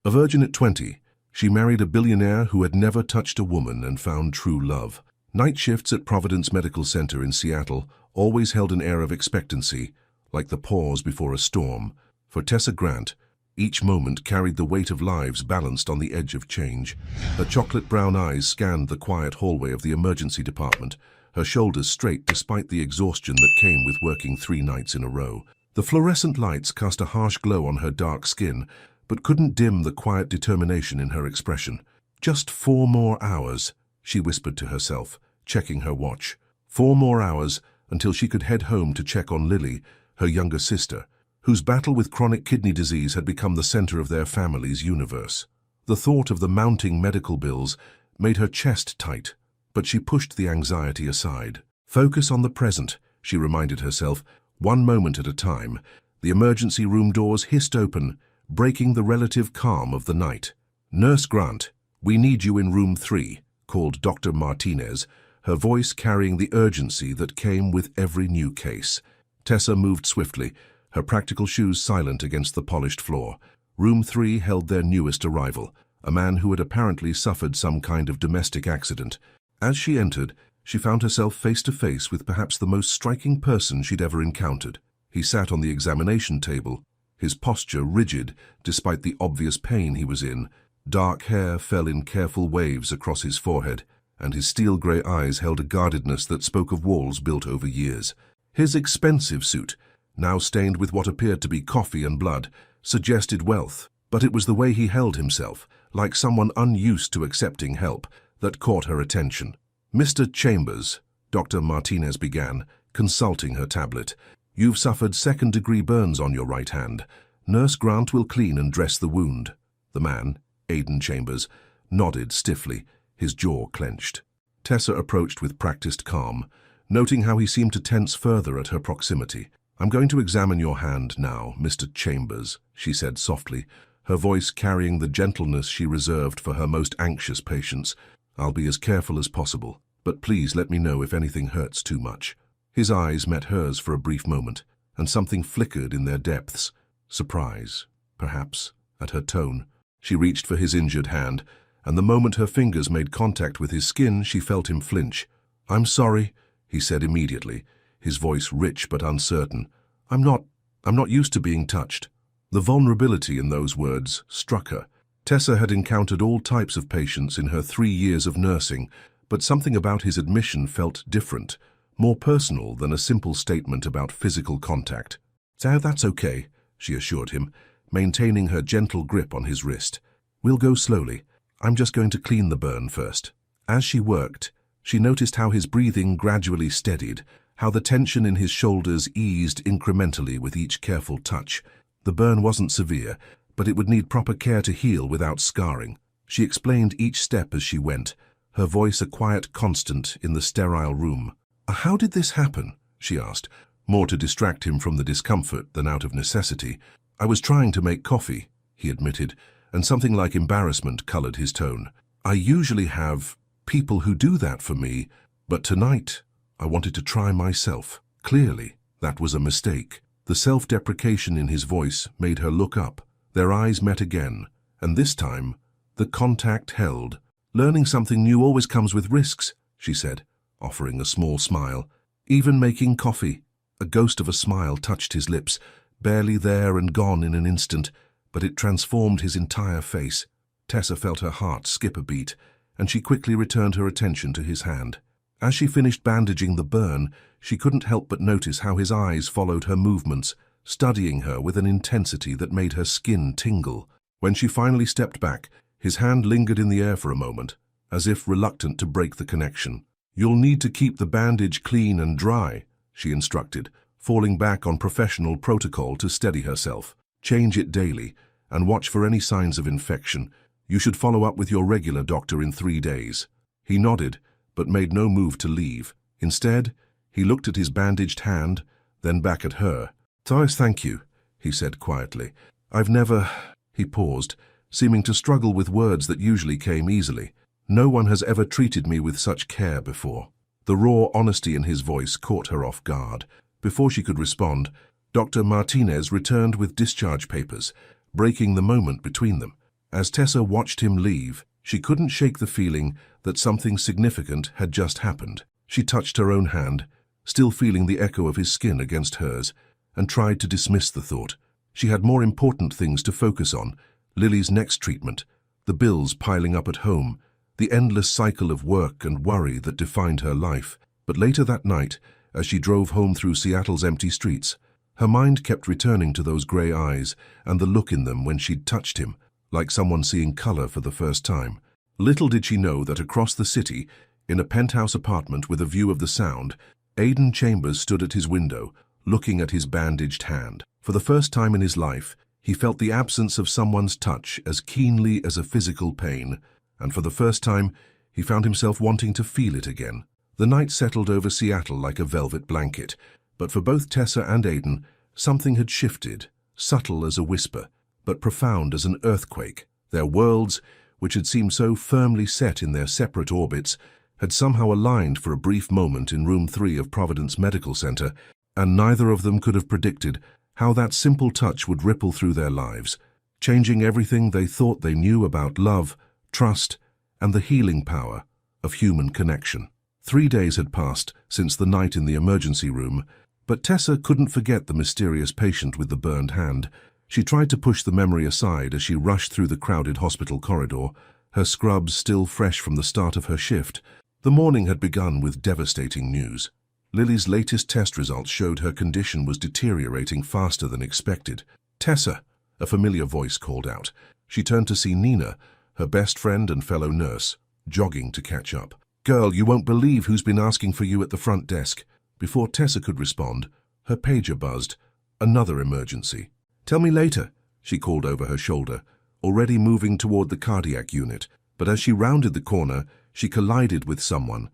A virgin at 20, she married a billionaire who had never touched a woman and found true love. Night shifts at Providence Medical Center in Seattle always held an air of expectancy, like the pause before a storm. For Tessa Grant, each moment carried the weight of lives balanced on the edge of change. Her chocolate brown eyes scanned the quiet hallway of the emergency department, her shoulders straight despite the exhaustion that came with working 3 nights in a row. The fluorescent lights cast a harsh glow on her dark skin, but couldn't dim the quiet determination in her expression. "Just 4 more hours," she whispered to herself, checking her watch. 4 more hours until she could head home to check on Lily, her younger sister, whose battle with chronic kidney disease had become the center of their family's universe. The thought of the mounting medical bills made her chest tight, but she pushed the anxiety aside. Focus on the present, she reminded herself, 1 moment at a time. The emergency room doors hissed open, breaking the relative calm of the night. "Nurse Grant, we need you in room 3, called Dr. Martinez, her voice carrying the urgency that came with every new case. Tessa moved swiftly, her practical shoes silent against the polished floor. Room 3 held their newest arrival, a man who had apparently suffered some kind of domestic accident. As she entered, she found herself face to face with perhaps the most striking person she'd ever encountered. He sat on the examination table, his posture rigid despite the obvious pain he was in. Dark hair fell in careful waves across his forehead, and his steel-grey eyes held a guardedness that spoke of walls built over years. His expensive suit, now stained with what appeared to be coffee and blood, suggested wealth, but it was the way he held himself, like someone unused to accepting help, that caught her attention. "Mr. Chambers," Dr. Martinez began, consulting her tablet, "you've suffered 2nd-degree burns on your right hand. Nurse Grant will clean and dress the wound." The man, Aidan Chambers, nodded stiffly, his jaw clenched. Tessa approached with practiced calm, noting how he seemed to tense further at her proximity. "I'm going to examine your hand now, Mr. Chambers," she said softly, her voice carrying the gentleness she reserved for her most anxious patients. "I'll be as careful as possible, but please let me know if anything hurts too much." His eyes met hers for a brief moment, and something flickered in their depths. Surprise, perhaps, at her tone. She reached for his injured hand, and the moment her fingers made contact with his skin, she felt him flinch. "I'm sorry," he said immediately, his voice rich but uncertain. I'm not used to being touched." The vulnerability in those words struck her. Tessa had encountered all types of patients in her 3 years of nursing, but something about his admission felt different, more personal than a simple statement about physical contact. "So that's okay," she assured him, maintaining her gentle grip on his wrist. "We'll go slowly. I'm just going to clean the burn first." As she worked, she noticed how his breathing gradually steadied, how the tension in his shoulders eased incrementally with each careful touch. The burn wasn't severe, but it would need proper care to heal without scarring. She explained each step as she went, her voice a quiet constant in the sterile room. "How did this happen?" she asked, more to distract him from the discomfort than out of necessity. "I was trying to make coffee," he admitted, and something like embarrassment colored his tone. "I usually have people who do that for me, but tonight I wanted to try myself." Clearly, that was a mistake. The self-deprecation in his voice made her look up. Their eyes met again, and this time, the contact held. "Learning something new always comes with risks," she said, offering a small smile. "Even making coffee." A ghost of a smile touched his lips, barely there and gone in an instant, but it transformed his entire face. Tessa felt her heart skip a beat, and she quickly returned her attention to his hand. As she finished bandaging the burn, she couldn't help but notice how his eyes followed her movements, studying her with an intensity that made her skin tingle. When she finally stepped back, his hand lingered in the air for a moment, as if reluctant to break the connection. "You'll need to keep the bandage clean and dry," she instructed, falling back on professional protocol to steady herself. "Change it daily, and watch for any signs of infection. You should follow up with your regular doctor in 3 days." He nodded, but made no move to leave. Instead, he looked at his bandaged hand, then back at her. "Thomas, thank you," he said quietly. "I've never—" He paused, seeming to struggle with words that usually came easily. "No one has ever treated me with such care before." The raw honesty in his voice caught her off guard. Before she could respond, Dr. Martinez returned with discharge papers, breaking the moment between them. As Tessa watched him leave, she couldn't shake the feeling that something significant had just happened. She touched her own hand, still feeling the echo of his skin against hers, and tried to dismiss the thought. She had more important things to focus on: Lily's next treatment, the bills piling up at home, the endless cycle of work and worry that defined her life. But later that night, as she drove home through Seattle's empty streets, her mind kept returning to those grey eyes and the look in them when she'd touched him, like someone seeing colour for the first time. Little did she know that across the city, in a penthouse apartment with a view of the Sound, Aidan Chambers stood at his window, looking at his bandaged hand. For the first time in his life, he felt the absence of someone's touch as keenly as a physical pain, and for the first time, he found himself wanting to feel it again. The night settled over Seattle like a velvet blanket, but for both Tessa and Aidan, something had shifted, subtle as a whisper, but profound as an earthquake. Their worlds, which had seemed so firmly set in their separate orbits, had somehow aligned for a brief moment in Room 3 of Providence Medical Center, and neither of them could have predicted how that simple touch would ripple through their lives, changing everything they thought they knew about love, trust, and the healing power of human connection. 3 days had passed since the night in the emergency room, but Tessa couldn't forget the mysterious patient with the burned hand. She tried to push the memory aside as she rushed through the crowded hospital corridor, her scrubs still fresh from the start of her shift. The morning had begun with devastating news. Lily's latest test results showed her condition was deteriorating faster than expected. "Tessa," a familiar voice called out. She turned to see Nina, her best friend and fellow nurse, jogging to catch up. "Girl, you won't believe who's been asking for you at the front desk." Before Tessa could respond, her pager buzzed. Another emergency. "Tell me later," she called over her shoulder, already moving toward the cardiac unit. But as she rounded the corner, she collided with someone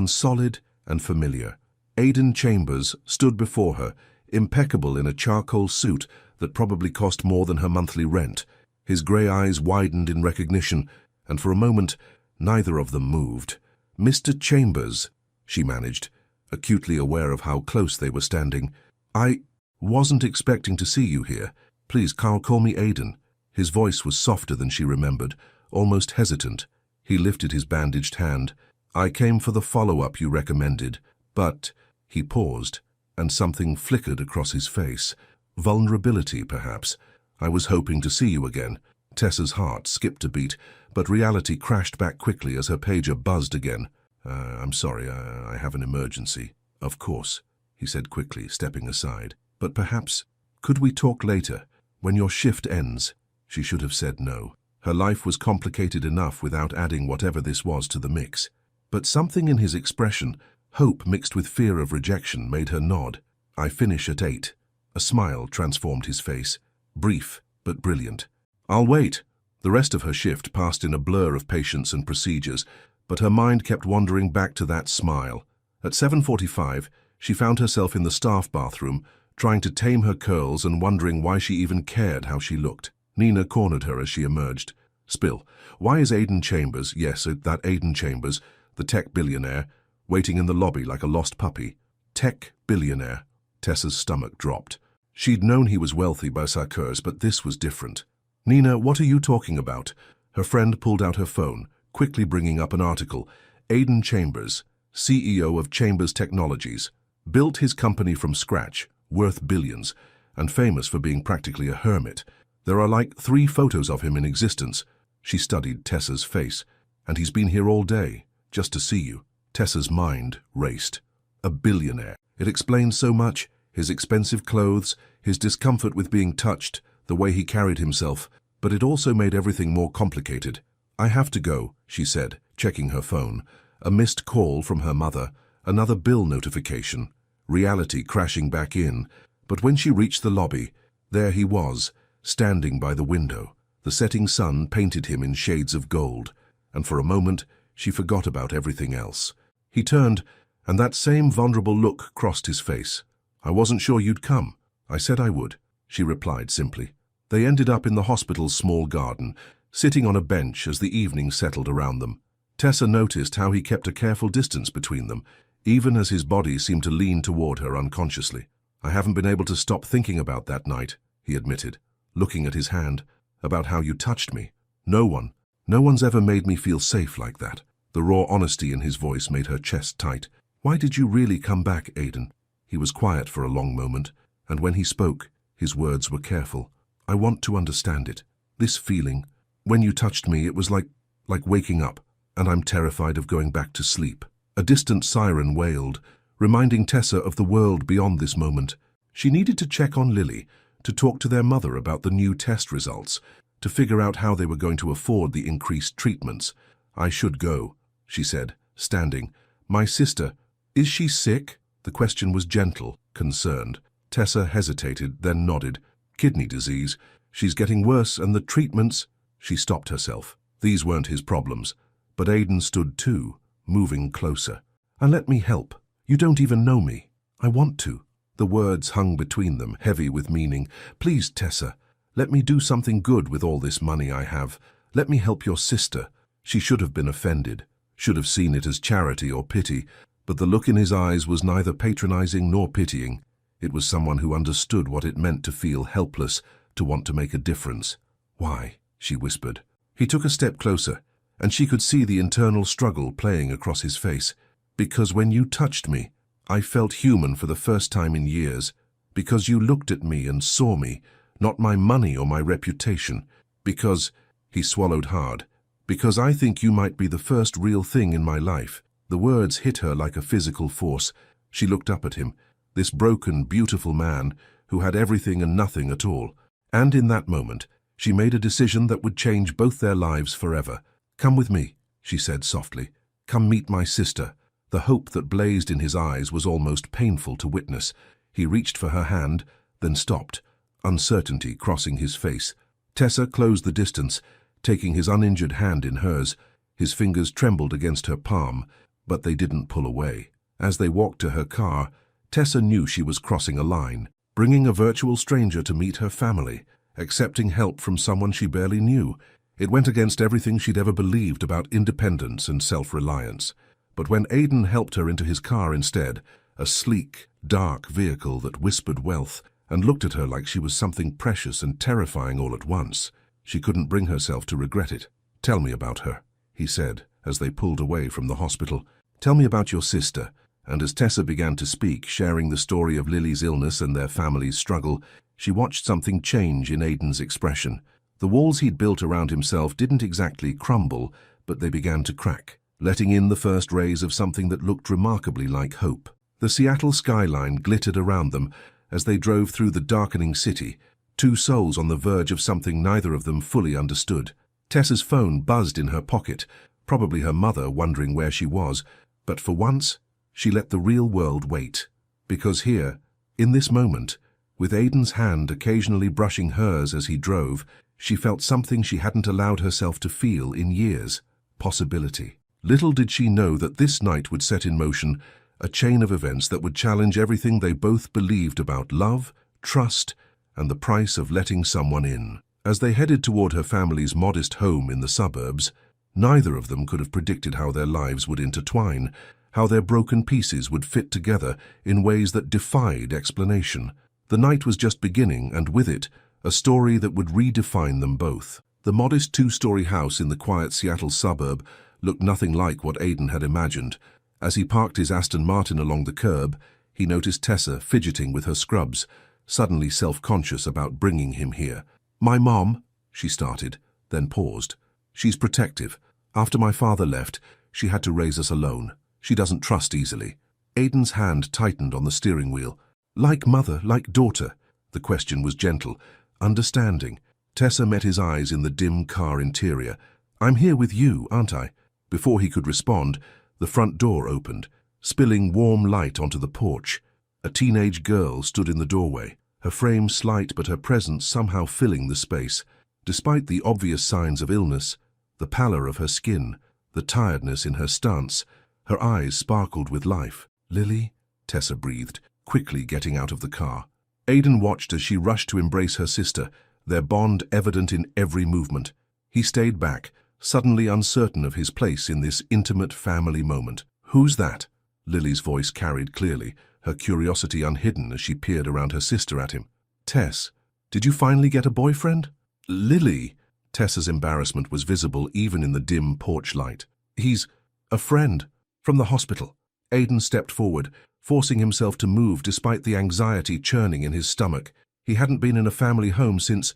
solid and familiar. Aidan Chambers stood before her, impeccable in a charcoal suit that probably cost more than her monthly rent. His grey eyes widened in recognition, and for a moment, neither of them moved. "Mr. Chambers," she managed, acutely aware of how close they were standing. "I wasn't expecting to see you here. Please, call me Aidan." His voice was softer than she remembered, almost hesitant. He lifted his bandaged hand. "I came for the follow-up you recommended, but..." He paused, and something flickered across his face. Vulnerability, perhaps. "I was hoping to see you again." Tessa's heart skipped a beat, but reality crashed back quickly as her pager buzzed again. I'm sorry, I have an emergency." "Of course," he said quickly, stepping aside. "But perhaps, could we talk later, when your shift ends?" She should have said no. Her life was complicated enough without adding whatever this was to the mix. But something in his expression, hope mixed with fear of rejection, made her nod. "I finish at 8. A smile transformed his face, brief but brilliant. "I'll wait." The rest of her shift passed in a blur of patients and procedures, but her mind kept wandering back to that smile. At 7:45, she found herself in the staff bathroom, trying to tame her curls and wondering why she even cared how she looked. Nina cornered her as she emerged. "Spill, why is Aidan Chambers," yes, that Aidan Chambers, the tech billionaire, waiting in the lobby like a lost puppy? Tech billionaire. Tessa's stomach dropped. She'd known he was wealthy by Sarkurs, but this was different. "Nina, what are you talking about?" Her friend pulled out her phone, quickly bringing up an article. Aidan Chambers, CEO of Chambers Technologies, built his company from scratch, worth billions, and famous for being practically a hermit. There are like 3 photos of him in existence. She studied Tessa's face. "And he's been here all day, just to see you." Tessa's mind raced. A billionaire. It explained so much: his expensive clothes, his discomfort with being touched, the way he carried himself. But it also made everything more complicated. "I have to go," she said, checking her phone. A missed call from her mother, another bill notification, reality crashing back in. But when she reached the lobby, there he was, standing by the window. The setting sun painted him in shades of gold, and for a moment she forgot about everything else. He turned, and that same vulnerable look crossed his face. "I wasn't sure you'd come." "I said I would," she replied simply. They ended up in the hospital's small garden, sitting on a bench as the evening settled around them. Tessa noticed how he kept a careful distance between them, even as his body seemed to lean toward her unconsciously. "I haven't been able to stop thinking about that night," he admitted, looking at his hand, "about how you touched me." No one. No one's ever made me feel safe like that. The raw honesty in his voice made her chest tight. Why did you really come back, Aiden? He was quiet for a long moment, and when he spoke, his words were careful. I want to understand it. This feeling, when you touched me, it was like waking up, and I'm terrified of going back to sleep. A distant siren wailed, reminding Tessa of the world beyond this moment. She needed to check on Lily, to talk to their mother about the new test results, to figure out how they were going to afford the increased treatments. I should go, she said, standing. My sister, is she sick? The question was gentle, concerned. Tessa hesitated, then nodded. Kidney disease. She's getting worse, and the treatments... She stopped herself. These weren't his problems. But Aiden stood too, moving closer. And let me help. You don't even know me. I want to. The words hung between them, heavy with meaning. Please, Tessa, let me do something good with all this money I have. Let me help your sister. She should have been offended, should have seen it as charity or pity, but the look in his eyes was neither patronizing nor pitying. It was someone who understood what it meant to feel helpless, to want to make a difference. Why? She whispered. He took a step closer, and she could see the internal struggle playing across his face. Because when you touched me, I felt human for the first time in years. Because you looked at me and saw me, not my money or my reputation. Because, he swallowed hard, because I think you might be the first real thing in my life. The words hit her like a physical force. She looked up at him, this broken, beautiful man who had everything and nothing at all. And in that moment, she made a decision that would change both their lives forever. Come with me, she said softly. Come meet my sister. The hope that blazed in his eyes was almost painful to witness. He reached for her hand, then stopped, uncertainty crossing his face. Tessa closed the distance, taking his uninjured hand in hers. His fingers trembled against her palm, but they didn't pull away. As they walked to her car, Tessa knew she was crossing a line, bringing a virtual stranger to meet her family, accepting help from someone she barely knew. It went against everything she'd ever believed about independence and self-reliance. But when Aiden helped her into his car instead, a sleek, dark vehicle that whispered wealth, and looked at her like she was something precious and terrifying all at once, she couldn't bring herself to regret it. Tell me about her, he said, as they pulled away from the hospital. Tell me about your sister. And as Tessa began to speak, sharing the story of Lily's illness and their family's struggle, she watched something change in Aiden's expression. The walls he'd built around himself didn't exactly crumble, but they began to crack, letting in the first rays of something that looked remarkably like hope. The Seattle skyline glittered around them as they drove through the darkening city, two souls on the verge of something neither of them fully understood. Tessa's phone buzzed in her pocket, probably her mother wondering where she was, but for once, she let the real world wait. Because here, in this moment, with Aiden's hand occasionally brushing hers as he drove, she felt something she hadn't allowed herself to feel in years: possibility. Little did she know that this night would set in motion a chain of events that would challenge everything they both believed about love, trust, and the price of letting someone in. As they headed toward her family's modest home in the suburbs, neither of them could have predicted how their lives would intertwine, how their broken pieces would fit together in ways that defied explanation. The night was just beginning, and with it, a story that would redefine them both. The modest two-story house in the quiet Seattle suburb looked nothing like what Aiden had imagined. As he parked his Aston Martin along the curb, he noticed Tessa fidgeting with her scrubs, suddenly self-conscious about bringing him here. My mom, she started, then paused. She's protective. After my father left, she had to raise us alone. She doesn't trust easily. Aiden's hand tightened on the steering wheel. Like mother, like daughter. The question was gentle, understanding. Tessa met his eyes in the dim car interior. I'm here with you, aren't I? Before he could respond, the front door opened, spilling warm light onto the porch. A teenage girl stood in the doorway, her frame slight but her presence somehow filling the space. Despite the obvious signs of illness, the pallor of her skin, the tiredness in her stance, her eyes sparkled with life. Lily? Tessa breathed, quickly getting out of the car. Aiden watched as she rushed to embrace her sister, their bond evident in every movement. He stayed back, suddenly uncertain of his place in this intimate family moment. Who's that? Lily's voice carried clearly, her curiosity unhidden as she peered around her sister at him. Tess, did you finally get a boyfriend? Lily, Tessa's embarrassment was visible even in the dim porch light. He's a friend from the hospital. Aidan stepped forward, forcing himself to move despite the anxiety churning in his stomach. He hadn't been in a family home since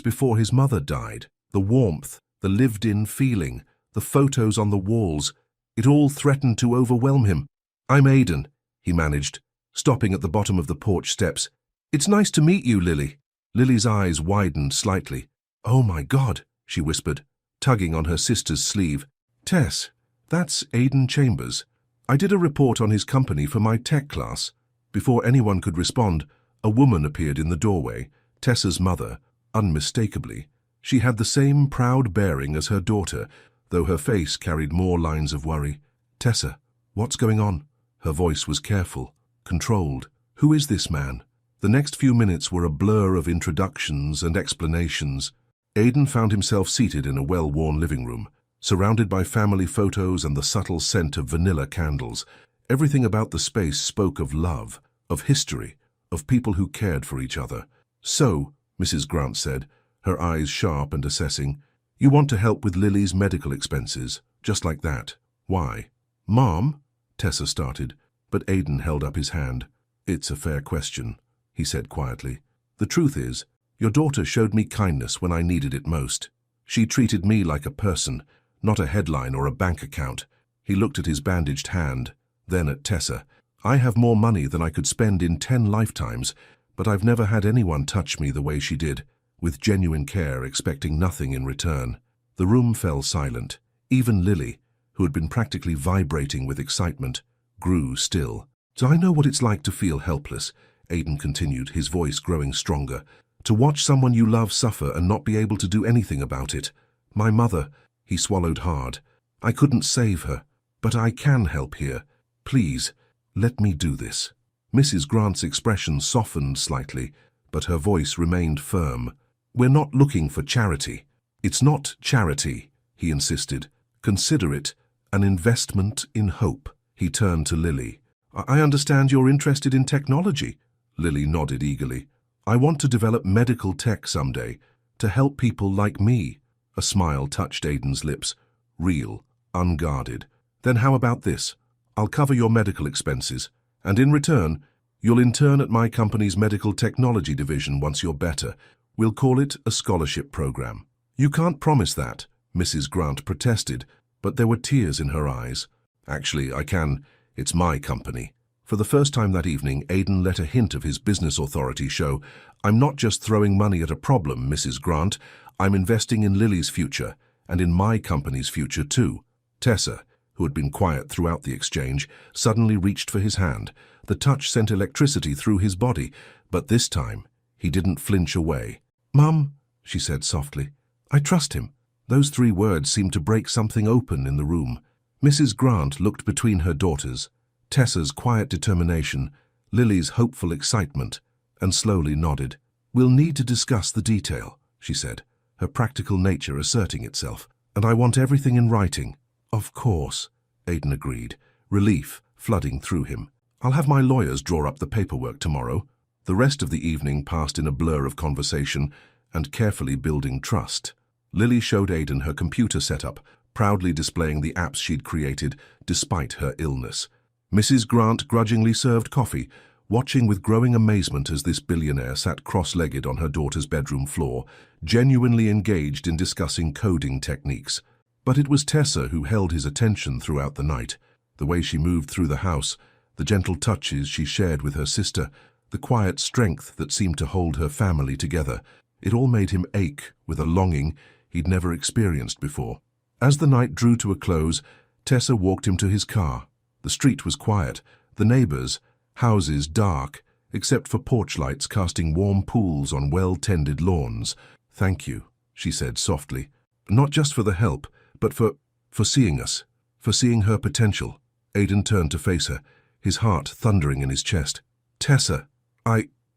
before his mother died. The warmth, the lived-in feeling, the photos on the walls, it all threatened to overwhelm him. "I'm Aidan," he managed, stopping at the bottom of the porch steps. "It's nice to meet you, Lily." Lily's eyes widened slightly. "Oh my God," she whispered, tugging on her sister's sleeve. "Tess, that's Aidan Chambers. I did a report on his company for my tech class." Before anyone could respond, a woman appeared in the doorway, Tessa's mother, unmistakably. She had the same proud bearing as her daughter, though her face carried more lines of worry. "Tessa, what's going on?" Her voice was careful, controlled. "Who is this man?" The next few minutes were a blur of introductions and explanations. Aidan found himself seated in a well-worn living room, surrounded by family photos and the subtle scent of vanilla candles. Everything about the space spoke of love, of history, of people who cared for each other. "So," Mrs. Grant said, her eyes sharp and assessing, "you want to help with Lily's medical expenses, just like that. Why?" "Mom?" Tessa started, but Aidan held up his hand. "It's a fair question," he said quietly. "The truth is, your daughter showed me kindness when I needed it most. She treated me like a person, not a headline or a bank account." He looked at his bandaged hand, then at Tessa. "I have more money than I could spend in 10 lifetimes, but I've never had anyone touch me the way she did, with genuine care, expecting nothing in return." The room fell silent. Even Lily, who had been practically vibrating with excitement, grew still. "So I know what it's like to feel helpless," Aidan continued, his voice growing stronger. "To watch someone you love suffer and not be able to do anything about it. My mother," he swallowed hard. "I couldn't save her, but I can help here. Please, let me do this." Mrs. Grant's expression softened slightly, but her voice remained firm. "We're not looking for charity." "It's not charity," he insisted. "Consider it an investment in hope." He turned to Lily. "I understand you're interested in technology." Lily nodded eagerly. "I want to develop medical tech someday, to help people like me." A smile touched Aidan's lips, real, unguarded. "Then how about this? I'll cover your medical expenses, and in return, you'll intern at my company's medical technology division once you're better. We'll call it a scholarship program." "You can't promise that," Mrs. Grant protested, but there were tears in her eyes. "Actually, I can. It's my company." For the first time that evening, Aidan let a hint of his business authority show. "I'm not just throwing money at a problem, Mrs. Grant. I'm investing in Lily's future, and in my company's future too." Tessa, who had been quiet throughout the exchange, suddenly reached for his hand. The touch sent electricity through his body, but this time he didn't flinch away. "Mum," she said softly, "I trust him." Those 3 words seemed to break something open in the room. Mrs. Grant looked between her daughters, Tessa's quiet determination, Lily's hopeful excitement, and slowly nodded. "We'll need to discuss the detail," she said, her practical nature asserting itself. "And I want everything in writing." "Of course," Aidan agreed, relief flooding through him. "I'll have my lawyers draw up the paperwork tomorrow." The rest of the evening passed in a blur of conversation and carefully building trust. Lily showed Aidan her computer setup, proudly displaying the apps she'd created despite her illness. Mrs. Grant grudgingly served coffee, watching with growing amazement as this billionaire sat cross-legged on her daughter's bedroom floor, genuinely engaged in discussing coding techniques. But it was Tessa who held his attention throughout the night. The way she moved through the house, the gentle touches she shared with her sister, the quiet strength that seemed to hold her family together, it all made him ache with a longing he'd never experienced before. As the night drew to a close, Tessa walked him to his car. The street was quiet, the neighbors, houses dark, except for porch lights casting warm pools on well-tended lawns. "Thank you," she said softly. "Not just for the help, but for seeing us, for seeing her potential." Aidan turned to face her, his heart thundering in his chest. "Tessa,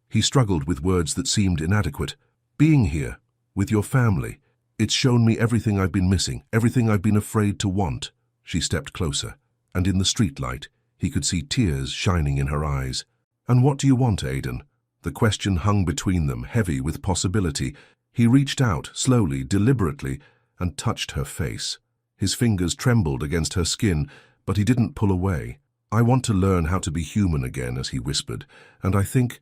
He struggled with words that seemed inadequate. "Being here, with your family, it's shown me everything I've been missing, everything I've been afraid to want." She stepped closer, and in the streetlight, he could see tears shining in her eyes. "And what do you want, Aidan?" The question hung between them, heavy with possibility. He reached out, slowly, deliberately, and touched her face. His fingers trembled against her skin, but he didn't pull away. "I want to learn how to be human again," as he whispered, "and I think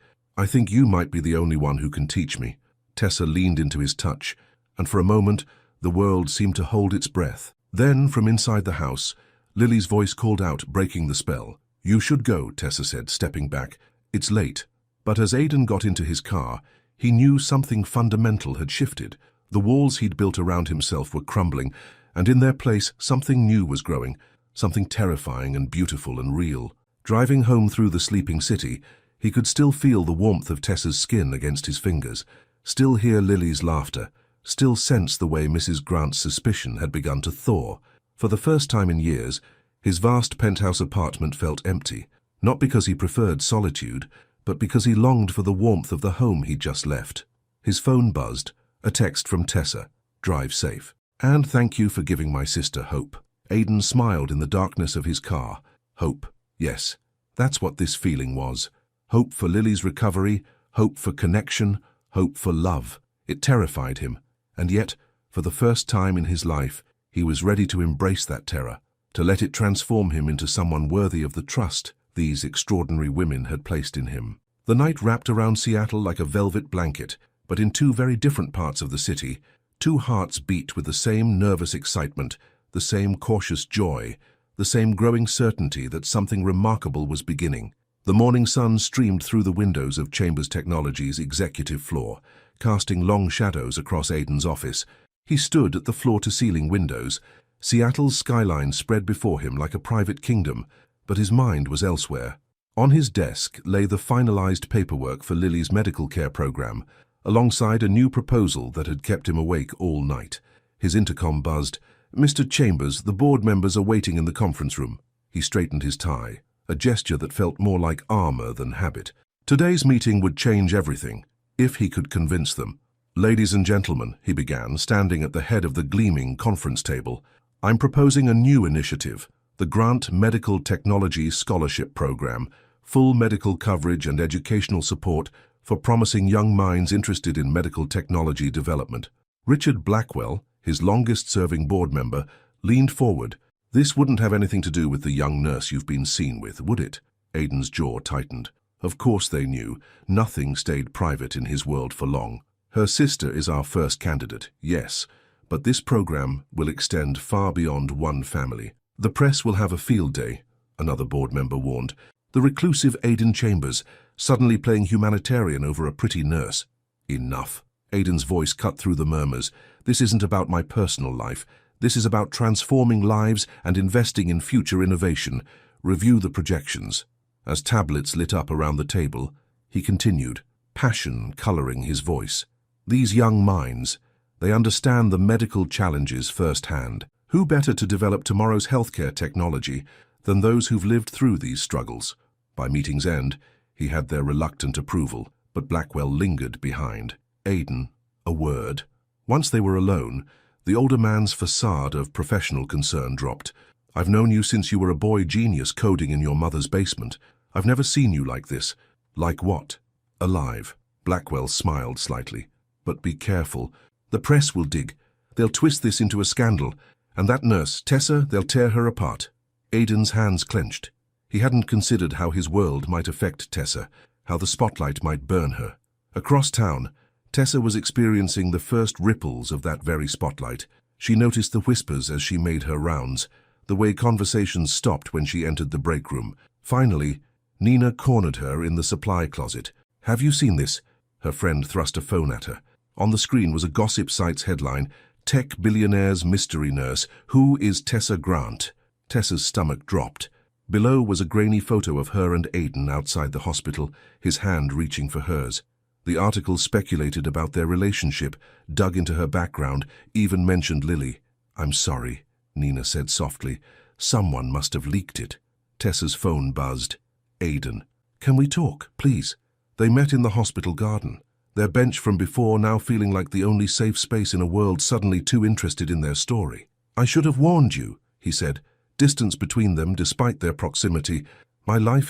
you might be the only one who can teach me." Tessa leaned into his touch, and for a moment the world seemed to hold its breath. Then, from inside the house, Lily's voice called out, breaking the spell. "You should go," Tessa said, stepping back. "It's late." But as Aidan got into his car, he knew something fundamental had shifted. The walls he'd built around himself were crumbling, and in their place something new was growing, something terrifying and beautiful and real. Driving home through the sleeping city, he could still feel the warmth of Tessa's skin against his fingers, still hear Lily's laughter, still sense the way Mrs. Grant's suspicion had begun to thaw. For the first time in years, his vast penthouse apartment felt empty, not because he preferred solitude, but because he longed for the warmth of the home he'd just left. His phone buzzed, a text from Tessa, "Drive safe. And thank you for giving my sister hope." Aidan smiled in the darkness of his car. Hope, yes, that's what this feeling was. Hope for Lily's recovery, hope for connection, hope for love. It terrified him, and yet, for the first time in his life, he was ready to embrace that terror, to let it transform him into someone worthy of the trust these extraordinary women had placed in him. The night wrapped around Seattle like a velvet blanket, but in two very different parts of the city, two hearts beat with the same nervous excitement, the same cautious joy, the same growing certainty that something remarkable was beginning. The morning sun streamed through the windows of Chambers Technologies' executive floor, casting long shadows across Aidan's office. He stood at the floor-to-ceiling windows. Seattle's skyline spread before him like a private kingdom, but his mind was elsewhere. On his desk lay the finalized paperwork for Lily's medical care program, alongside a new proposal that had kept him awake all night. His intercom buzzed. "Mr. Chambers, the board members are waiting in the conference room." He straightened his tie, a gesture that felt more like armor than habit. Today's meeting would change everything, if he could convince them. "Ladies and gentlemen," he began, standing at the head of the gleaming conference table, "I'm proposing a new initiative, the Grant Medical Technology Scholarship Program, full medical coverage and educational support for promising young minds interested in medical technology development." Richard Blackwell, his longest-serving board member, leaned forward. "This wouldn't have anything to do with the young nurse you've been seen with, would it?" Aidan's jaw tightened. Of course they knew. Nothing stayed private in his world for long. "Her sister is our first candidate, yes, but this program will extend far beyond one family. The press will have a field day," another board member warned. The reclusive Aidan Chambers, suddenly playing humanitarian over a pretty nurse. "Enough." Aidan's voice cut through the murmurs. "This isn't about my personal life. This is about transforming lives and investing in future innovation. Review the projections." As tablets lit up around the table, he continued, passion coloring his voice. "These young minds, they understand the medical challenges firsthand. Who better to develop tomorrow's healthcare technology than those who've lived through these struggles?" By meeting's end, he had their reluctant approval, but Blackwell lingered behind. "Aidan, a word." Once they were alone, the older man's facade of professional concern dropped. "I've known you since you were a boy genius coding in your mother's basement. I've never seen you like this." "Like what?" "Alive." Blackwell smiled slightly. "But be careful. The press will dig. They'll twist this into a scandal. And that nurse, Tessa, they'll tear her apart." Aidan's hands clenched. He hadn't considered how his world might affect Tessa, how the spotlight might burn her. Across town, Tessa was experiencing the first ripples of that very spotlight. She noticed the whispers as she made her rounds, the way conversations stopped when she entered the break room. Finally, Nina cornered her in the supply closet. "Have you seen this?" Her friend thrust a phone at her. On the screen was a gossip site's headline, "Tech Billionaire's Mystery Nurse. Who is Tessa Grant?" Tessa's stomach dropped. Below was a grainy photo of her and Aidan outside the hospital, his hand reaching for hers. The article speculated about their relationship, dug into her background, even mentioned Lily. "I'm sorry," Nina said softly. "Someone must have leaked it." Tessa's phone buzzed. "Aidan, can we talk, please?" They met in the hospital garden, their bench from before now feeling like the only safe space in a world suddenly too interested in their story. "I should have warned you," he said. Distance between them, despite their proximity. "My life,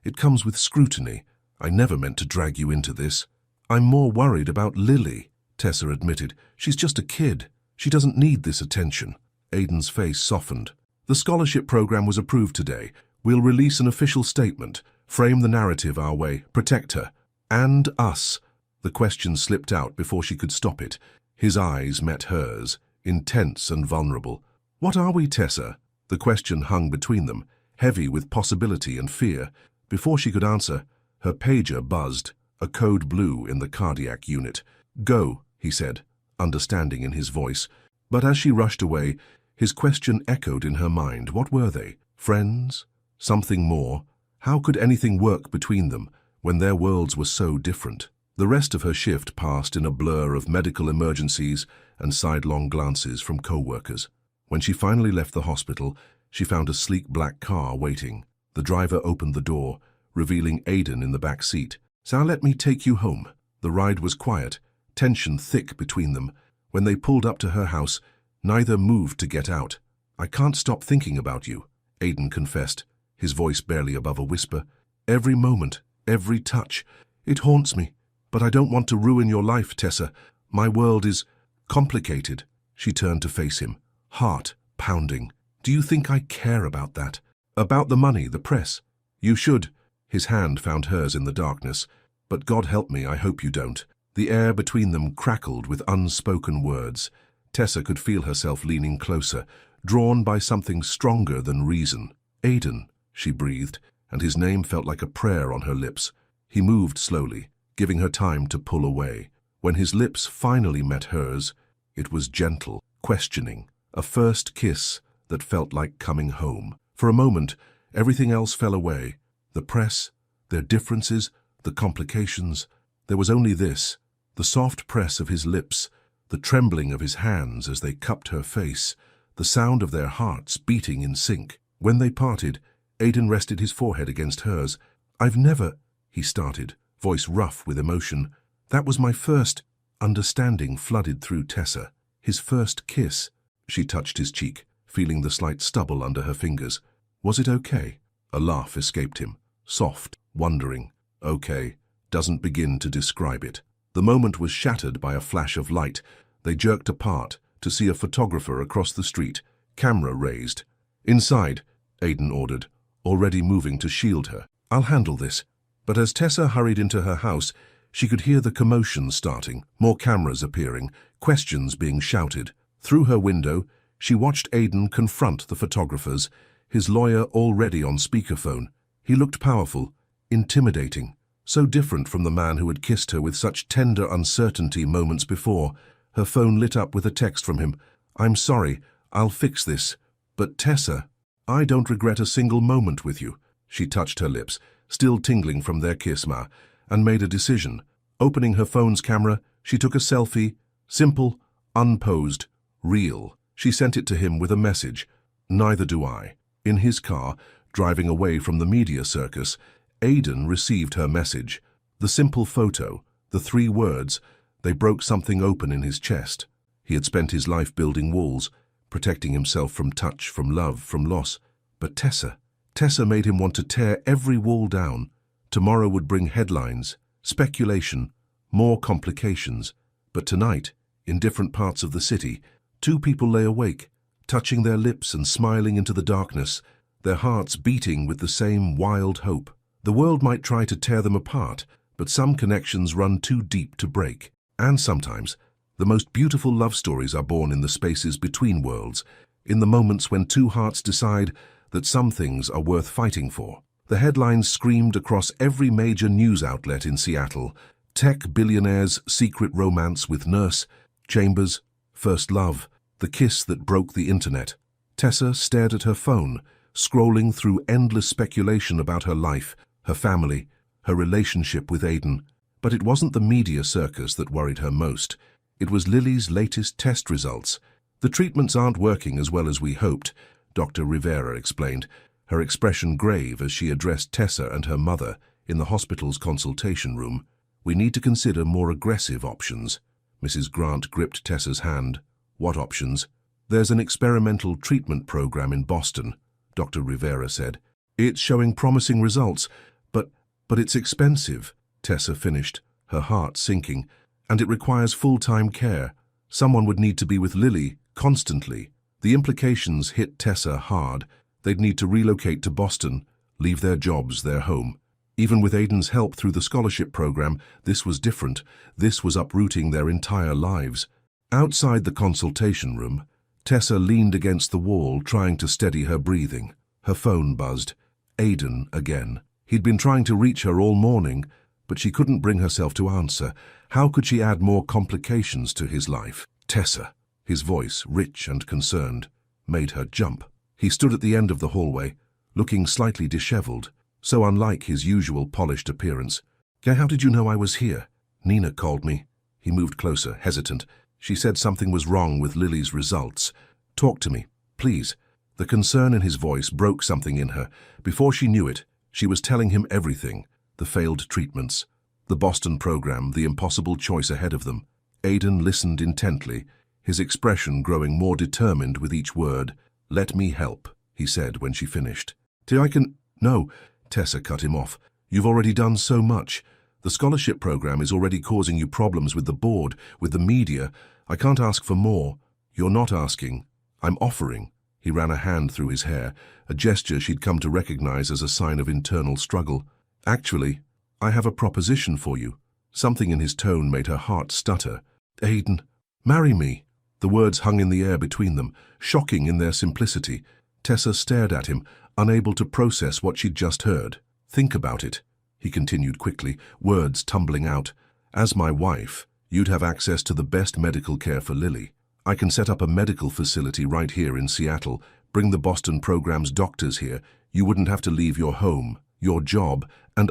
it comes with scrutiny. I never meant to drag you into this. I'm more worried about Lily." Tessa admitted. "She's just a kid. She doesn't need this attention." Aiden's face softened. "The scholarship program was approved today. We'll release an official statement, frame the narrative our way, protect her. And us." The question slipped out before she could stop it. His eyes met hers, intense and vulnerable. "What are we, Tessa?" The question hung between them, heavy with possibility and fear. Before she could answer, her pager buzzed, a code blue in the cardiac unit. "Go," he said, understanding in his voice. But as she rushed away, his question echoed in her mind. What were they? Friends? Something more? How could anything work between them when their worlds were so different? The rest of her shift passed in a blur of medical emergencies and sidelong glances from co-workers. When she finally left the hospital, she found a sleek black car waiting. The driver opened the door, revealing Aiden in the back seat. "So let me take you home." The ride was quiet, tension thick between them. When they pulled up to her house, neither moved to get out. "I can't stop thinking about you," Aiden confessed, his voice barely above a whisper. "Every moment, every touch. It haunts me. But I don't want to ruin your life, Tessa. My world is complicated." She turned to face him, heart pounding. "Do you think I care about that? About the money, the press? You should." His hand found hers in the darkness. "But God help me, I hope you don't." The air between them crackled with unspoken words. Tessa could feel herself leaning closer, drawn by something stronger than reason. "Aiden," she breathed, and his name felt like a prayer on her lips. He moved slowly, giving her time to pull away. When his lips finally met hers, it was gentle, questioning, a first kiss that felt like coming home. For a moment, everything else fell away. The press, their differences, the complications. There was only this, the soft press of his lips, the trembling of his hands as they cupped her face, the sound of their hearts beating in sync. When they parted, Aiden rested his forehead against hers. "I've never," he started, voice rough with emotion. "That was my first." Understanding flooded through Tessa. His first kiss. She touched his cheek, feeling the slight stubble under her fingers. "Was it okay?" A laugh escaped him, soft, wondering. "Okay," doesn't begin to describe it. The moment was shattered by a flash of light. They jerked apart to see a photographer across the street, camera raised. "Inside," Aiden ordered, already moving to shield her. "I'll handle this." But as Tessa hurried into her house, she could hear the commotion starting, more cameras appearing, questions being shouted. Through her window, she watched Aiden confront the photographers, his lawyer already on speakerphone. He looked powerful, intimidating, so different from the man who had kissed her with such tender uncertainty moments before. Her phone lit up with a text from him. "I'm sorry, I'll fix this. But Tessa, I don't regret a single moment with you." She touched her lips, still tingling from their kiss, and made a decision. Opening her phone's camera, she took a selfie, simple, unposed, real. She sent it to him with a message. "Neither do I." In his car, driving away from the media circus, Aiden received her message. The simple photo, the 3 words, they broke something open in his chest. He had spent his life building walls, protecting himself from touch, from love, from loss. But Tessa made him want to tear every wall down. Tomorrow would bring headlines, speculation, more complications. But tonight, in different parts of the city, 2 people lay awake, touching their lips and smiling into the darkness, their hearts beating with the same wild hope. The world might try to tear them apart, but some connections run too deep to break. And sometimes, the most beautiful love stories are born in the spaces between worlds, in the moments when 2 hearts decide that some things are worth fighting for. The headlines screamed across every major news outlet in Seattle. Tech billionaire's secret romance with nurse, Chambers, first love, the kiss that broke the internet. Tessa stared at her phone, scrolling through endless speculation about her life, her family, her relationship with Aiden. But it wasn't the media circus that worried her most. It was Lily's latest test results. "The treatments aren't working as well as we hoped," Dr. Rivera explained, her expression grave as she addressed Tessa and her mother in the hospital's consultation room. "We need to consider more aggressive options." Mrs. Grant gripped Tessa's hand. "What options?" "There's an experimental treatment program in Boston," Dr. Rivera said. "It's showing promising results, but it's expensive," Tessa finished, her heart sinking. And it requires full-time care. Someone would need to be with Lily constantly. The implications hit Tessa hard. They'd need to relocate to Boston, leave their jobs, their home. Even with Aidan's help through the scholarship program, this was different. This was uprooting their entire lives. Outside the consultation room, Tessa leaned against the wall, trying to steady her breathing. Her phone buzzed. Aidan again. He'd been trying to reach her all morning, but she couldn't bring herself to answer. How could she add more complications to his life? Tessa, his voice, rich and concerned, made her jump. He stood at the end of the hallway, looking slightly disheveled, so unlike his usual polished appearance. How did you know I was here? Nina called me. He moved closer, hesitant. She said something was wrong with Lily's results. Talk to me, please. The concern in his voice broke something in her. Before she knew it, she was telling him everything. The failed treatments, the Boston program, the impossible choice ahead of them. Aidan listened intently, his expression growing more determined with each word. Let me help, he said when she finished. No, Tessa cut him off. You've already done so much. The scholarship program is already causing you problems with the board, with the media. I can't ask for more. You're not asking. I'm offering. He ran a hand through his hair, a gesture she'd come to recognize as a sign of internal struggle. Actually, I have a proposition for you. Something in his tone made her heart stutter. Aidan, marry me. The words hung in the air between them, shocking in their simplicity. Tessa stared at him, unable to process what she'd just heard. Think about it, he continued quickly, words tumbling out. As my wife, you'd have access to the best medical care for Lily. I can set up a medical facility right here in Seattle, bring the Boston program's doctors here. You wouldn't have to leave your home, your job, and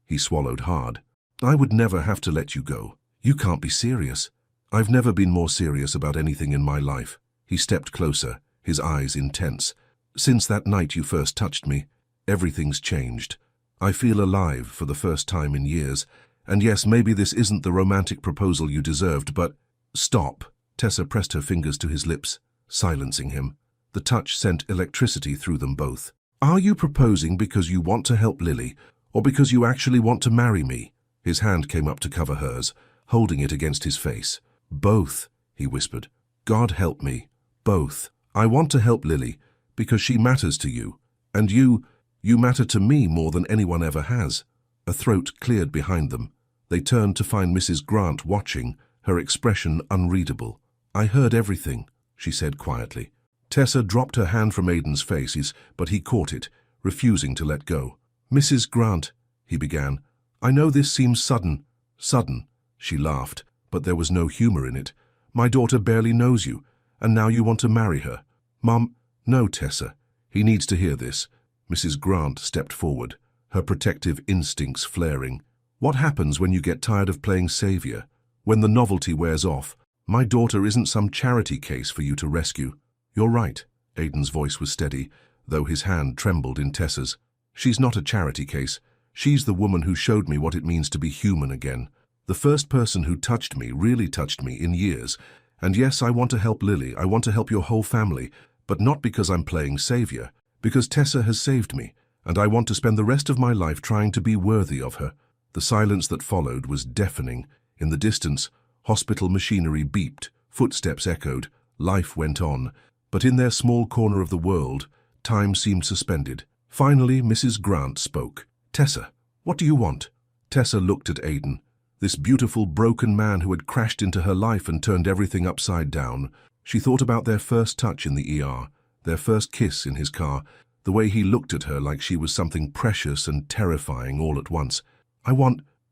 he swallowed hard. I would never have to let you go. You can't be serious. I've never been more serious about anything in my life. He stepped closer, his eyes intense. Since that night you first touched me, everything's changed. I feel alive for the first time in years. And yes, maybe this isn't the romantic proposal you deserved, but... Stop. Tessa pressed her fingers to his lips, silencing him. The touch sent electricity through them both. Are you proposing because you want to help Lily, or because you actually want to marry me? His hand came up to cover hers, holding it against his face. Both, he whispered. God help me. Both. I want to help Lily, because she matters to you. And you matter to me more than anyone ever has. A throat cleared behind them. They turned to find Mrs. Grant watching, her expression unreadable. I heard everything, she said quietly. Tessa dropped her hand from Aidan's face, but he caught it, refusing to let go. Mrs. Grant, he began. I know this seems sudden. Sudden, she laughed, but there was no humor in it. My daughter barely knows you, and now you want to marry her. Mom, no, Tessa. He needs to hear this. Mrs. Grant stepped forward, her protective instincts flaring. What happens when you get tired of playing savior? When the novelty wears off? My daughter isn't some charity case for you to rescue. You're right. Aidan's voice was steady, though his hand trembled in Tessa's. She's not a charity case. She's the woman who showed me what it means to be human again. The first person who touched me, really touched me, in years. And yes, I want to help Lily. I want to help your whole family. But not because I'm playing savior. Because Tessa has saved me, and I want to spend the rest of my life trying to be worthy of her. The silence that followed was deafening. In the distance, hospital machinery beeped, footsteps echoed, life went on. But in their small corner of the world, time seemed suspended. Finally, Mrs. Grant spoke. Tessa, what do you want? Tessa looked at Aidan, this beautiful, broken man who had crashed into her life and turned everything upside down. She thought about their first touch in the ER, their first kiss in his car, the way he looked at her like she was something precious and terrifying all at once.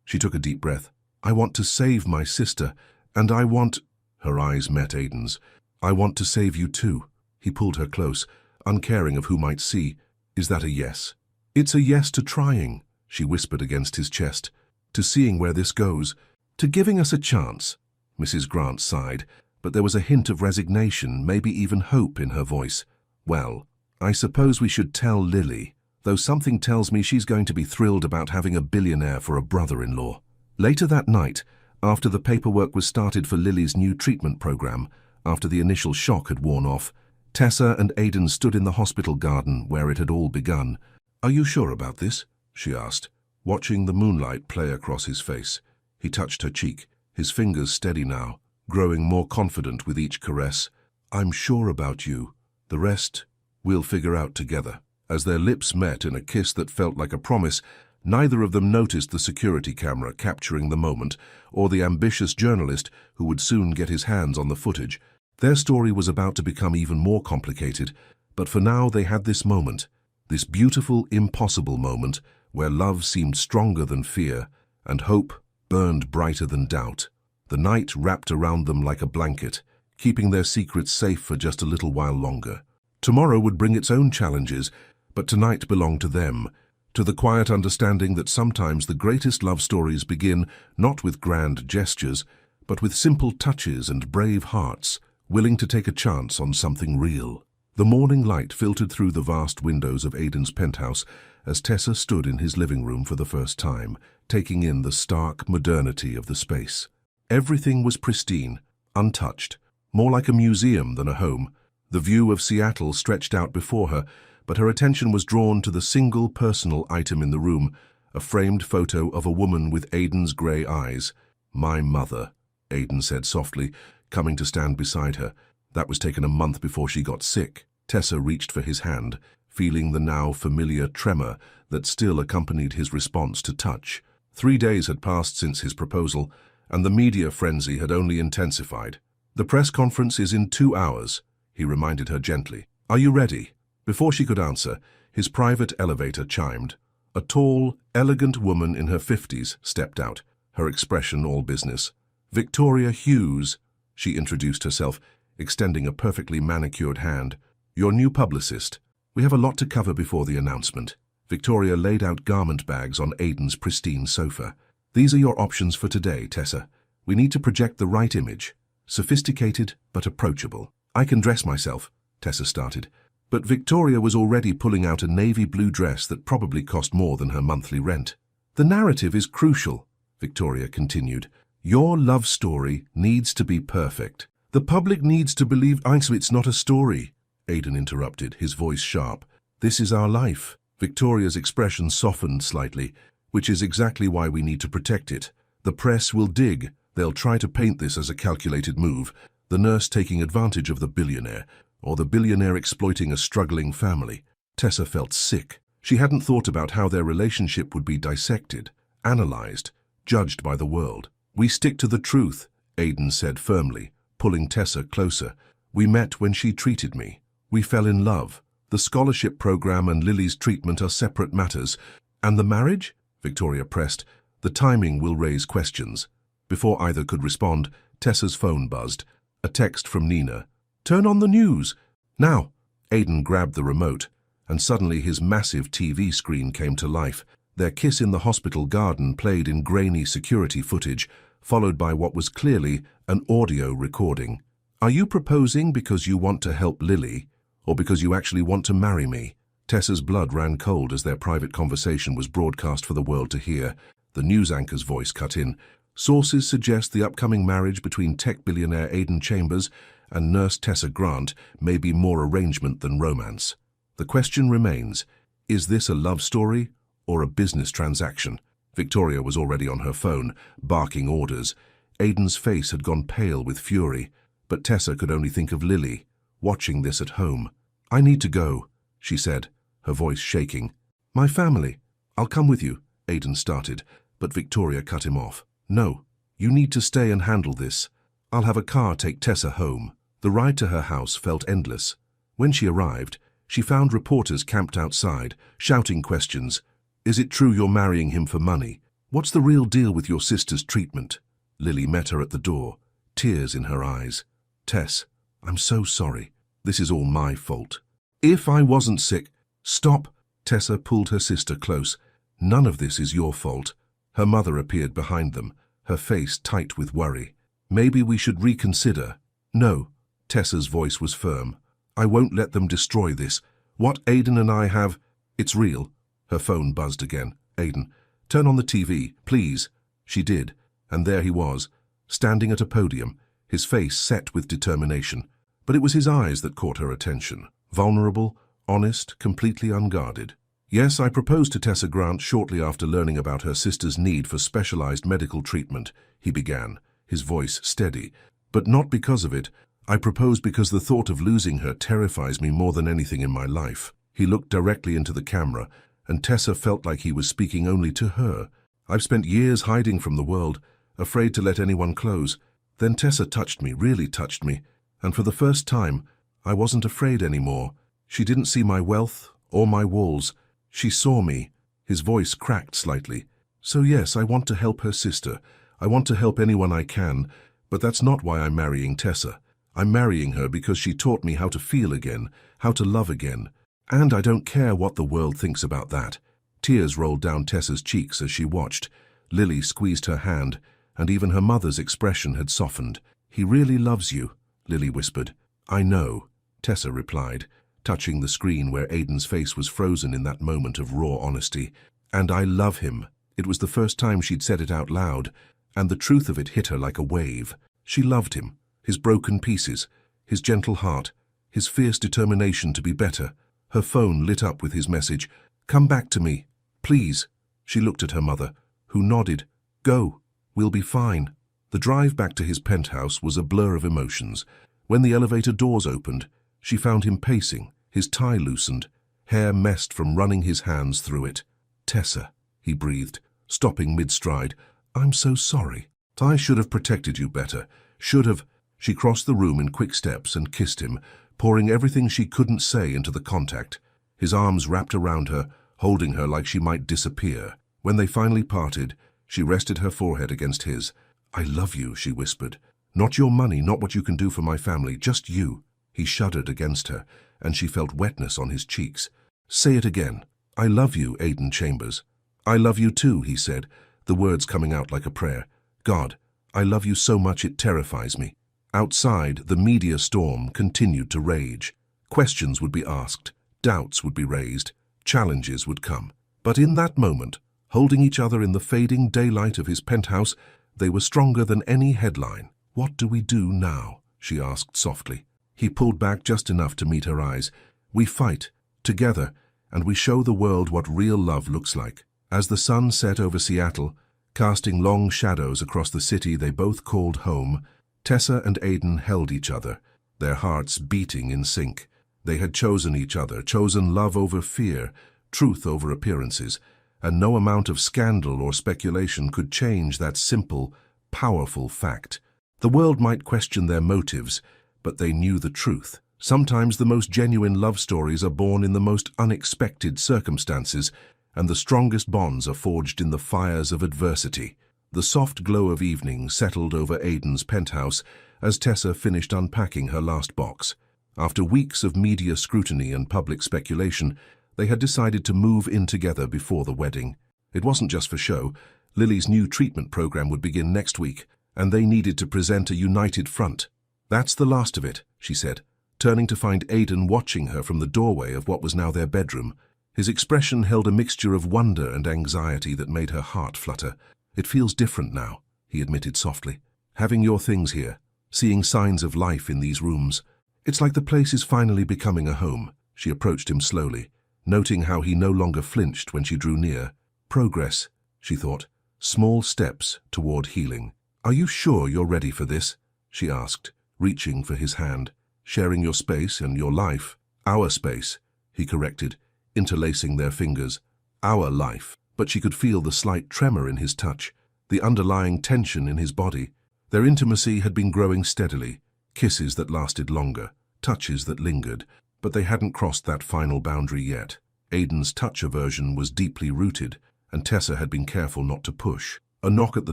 She took a deep breath. I want to save my sister, and I want... Her eyes met Aidan's. I want to save you too. He pulled her close, uncaring of who might see. Is that a yes? It's a yes to trying, she whispered against his chest. To seeing where this goes. To giving us a chance. Mrs. Grant sighed, but there was a hint of resignation, maybe even hope in her voice. Well, I suppose we should tell Lily, though something tells me she's going to be thrilled about having a billionaire for a brother-in-law. Later that night, after the paperwork was started for Lily's new treatment program, after the initial shock had worn off, Tessa and Aidan stood in the hospital garden where it had all begun. Are you sure about this? She asked, watching the moonlight play across his face. He touched her cheek, his fingers steady now, growing more confident with each caress. "I'm sure about you. The rest, we'll figure out together." As their lips met in a kiss that felt like a promise, neither of them noticed the security camera capturing the moment, or the ambitious journalist who would soon get his hands on the footage. Their story was about to become even more complicated, but for now they had this moment, this beautiful, impossible moment where love seemed stronger than fear and hope burned brighter than doubt. The night wrapped around them like a blanket, keeping their secrets safe for just a little while longer. Tomorrow would bring its own challenges, but tonight belonged to them, to the quiet understanding that sometimes the greatest love stories begin not with grand gestures, but with simple touches and brave hearts, willing to take a chance on something real. The morning light filtered through the vast windows of Aidan's penthouse as Tessa stood in his living room for the first time, taking in the stark modernity of the space. Everything was pristine, untouched, more like a museum than a home. The view of Seattle stretched out before her, but her attention was drawn to the single personal item in the room, a framed photo of a woman with Aidan's grey eyes. "My mother," Aidan said softly, coming to stand beside her. That was taken a month before she got sick. Tessa reached for his hand, feeling the now familiar tremor that still accompanied his response to touch. 3 days had passed since his proposal, and the media frenzy had only intensified. "The press conference is in 2 hours, he reminded her gently. "Are you ready?" Before she could answer, his private elevator chimed. A tall, elegant woman in her 50s stepped out, her expression all business. "Victoria Hughes," she introduced herself, extending a perfectly manicured hand. "Your new publicist. We have a lot to cover before the announcement." Victoria laid out garment bags on Aidan's pristine sofa. "These are your options for today, Tessa. We need to project the right image. Sophisticated but approachable." "I can dress myself," Tessa started. But Victoria was already pulling out a navy blue dress that probably cost more than her monthly rent. "The narrative is crucial," Victoria continued. "Your love story needs to be perfect. The public needs to believe—" "It's not a story," Aidan interrupted, his voice sharp. "This is our life." Victoria's expression softened slightly, which is exactly why we need to protect it. "The press will dig. They'll try to paint this as a calculated move, the nurse taking advantage of the billionaire, or the billionaire exploiting a struggling family." Tessa felt sick. She hadn't thought about how their relationship would be dissected, analyzed, judged by the world. "We stick to the truth," Aidan said firmly, pulling Tessa closer. "We met when she treated me. We fell in love. The scholarship program and Lily's treatment are separate matters. And the marriage?" Victoria pressed. "The timing will raise questions." Before either could respond, Tessa's phone buzzed. A text from Nina. "Turn on the news." "Now." Aidan grabbed the remote, and suddenly his massive TV screen came to life. Their kiss in the hospital garden played in grainy security footage, followed by what was clearly an audio recording. "Are you proposing because you want to help Lily, or because you actually want to marry me?" Tessa's blood ran cold as their private conversation was broadcast for the world to hear. The news anchor's voice cut in. "Sources suggest the upcoming marriage between tech billionaire Aidan Chambers and nurse Tessa Grant may be more arrangement than romance. The question remains, is this a love story or a business transaction?" Victoria was already on her phone, barking orders. Aidan's face had gone pale with fury, but Tessa could only think of Lily, watching this at home. "I need to go," she said, her voice shaking. "My family." "I'll come with you," Aidan started, but Victoria cut him off. "No, you need to stay and handle this. I'll have a car take Tessa home." The ride to her house felt endless. When she arrived, she found reporters camped outside, shouting questions. "Is it true you're marrying him for money? What's the real deal with your sister's treatment?" Lily met her at the door, tears in her eyes. "Tess, I'm so sorry. This is all my fault." "If I wasn't sick—" "Stop!" Tessa pulled her sister close. "None of this is your fault." Her mother appeared behind them, her face tight with worry. "Maybe we should reconsider." "No." Tessa's voice was firm. "I won't let them destroy this. What Aidan and I have—" "It's real." Her phone buzzed again. "Aidan, turn on the TV, please." She did, and there he was, standing at a podium, his face set with determination. But it was his eyes that caught her attention. Vulnerable, honest, completely unguarded. "Yes, I proposed to Tessa Grant shortly after learning about her sister's need for specialized medical treatment," he began, his voice steady. "But not because of it. I propose because the thought of losing her terrifies me more than anything in my life." He looked directly into the camera, and Tessa felt like he was speaking only to her. "I've spent years hiding from the world, afraid to let anyone close. Then Tessa touched me, really touched me, and for the first time, I wasn't afraid anymore. She didn't see my wealth or my walls. She saw me." His voice cracked slightly. "So yes, I want to help her sister. I want to help anyone I can, but that's not why I'm marrying Tessa. I'm marrying her because she taught me how to feel again, how to love again. And I don't care what the world thinks about that." Tears rolled down Tessa's cheeks as she watched. Lily squeezed her hand, and even her mother's expression had softened. "He really loves you," Lily whispered. "I know," Tessa replied, touching the screen where Aidan's face was frozen in that moment of raw honesty. "And I love him." It was the first time she'd said it out loud, and the truth of it hit her like a wave. She loved him, his broken pieces, his gentle heart, his fierce determination to be better. Her phone lit up with his message, "Come back to me, please." She looked at her mother, who nodded. "Go, we'll be fine." The drive back to his penthouse was a blur of emotions. When the elevator doors opened, she found him pacing, his tie loosened, hair messed from running his hands through it. "Tessa," he breathed, stopping mid-stride. "I'm so sorry. I should have protected you better. Should have." She crossed the room in quick steps and kissed him, pouring everything she couldn't say into the contact. His arms wrapped around her, holding her like she might disappear. When they finally parted, she rested her forehead against his. "I love you," she whispered. "Not your money, not what you can do for my family, just you." He shuddered against her, and she felt wetness on his cheeks. "Say it again." "I love you, Aidan Chambers." "I love you too," he said, the words coming out like a prayer. "God, I love you so much it terrifies me." Outside, the media storm continued to rage. Questions would be asked, doubts would be raised, challenges would come. But in that moment, holding each other in the fading daylight of his penthouse, they were stronger than any headline. "What do we do now?" she asked softly. He pulled back just enough to meet her eyes. "We fight, together, and we show the world what real love looks like." As the sun set over Seattle, casting long shadows across the city they both called home, Tessa and Aidan held each other, their hearts beating in sync. They had chosen each other, chosen love over fear, truth over appearances, and no amount of scandal or speculation could change that simple, powerful fact. The world might question their motives, but they knew the truth. Sometimes the most genuine love stories are born in the most unexpected circumstances, and the strongest bonds are forged in the fires of adversity. The soft glow of evening settled over Aidan's penthouse as Tessa finished unpacking her last box. After weeks of media scrutiny and public speculation, they had decided to move in together before the wedding. It wasn't just for show. Lily's new treatment program would begin next week, and they needed to present a united front. "That's the last of it," she said, turning to find Aidan watching her from the doorway of what was now their bedroom. His expression held a mixture of wonder and anxiety that made her heart flutter. "It feels different now," he admitted softly. "Having your things here, seeing signs of life in these rooms. It's like the place is finally becoming a home." She approached him slowly, noting how he no longer flinched when she drew near. "Progress," she thought. "Small steps toward healing." "Are you sure you're ready for this?" she asked, reaching for his hand. "Sharing your space and your life." "Our space," he corrected, interlacing their fingers. "Our life." But she could feel the slight tremor in his touch, the underlying tension in his body. Their intimacy had been growing steadily, kisses that lasted longer, touches that lingered, but they hadn't crossed that final boundary yet. Aidan's touch aversion was deeply rooted, and Tessa had been careful not to push. A knock at the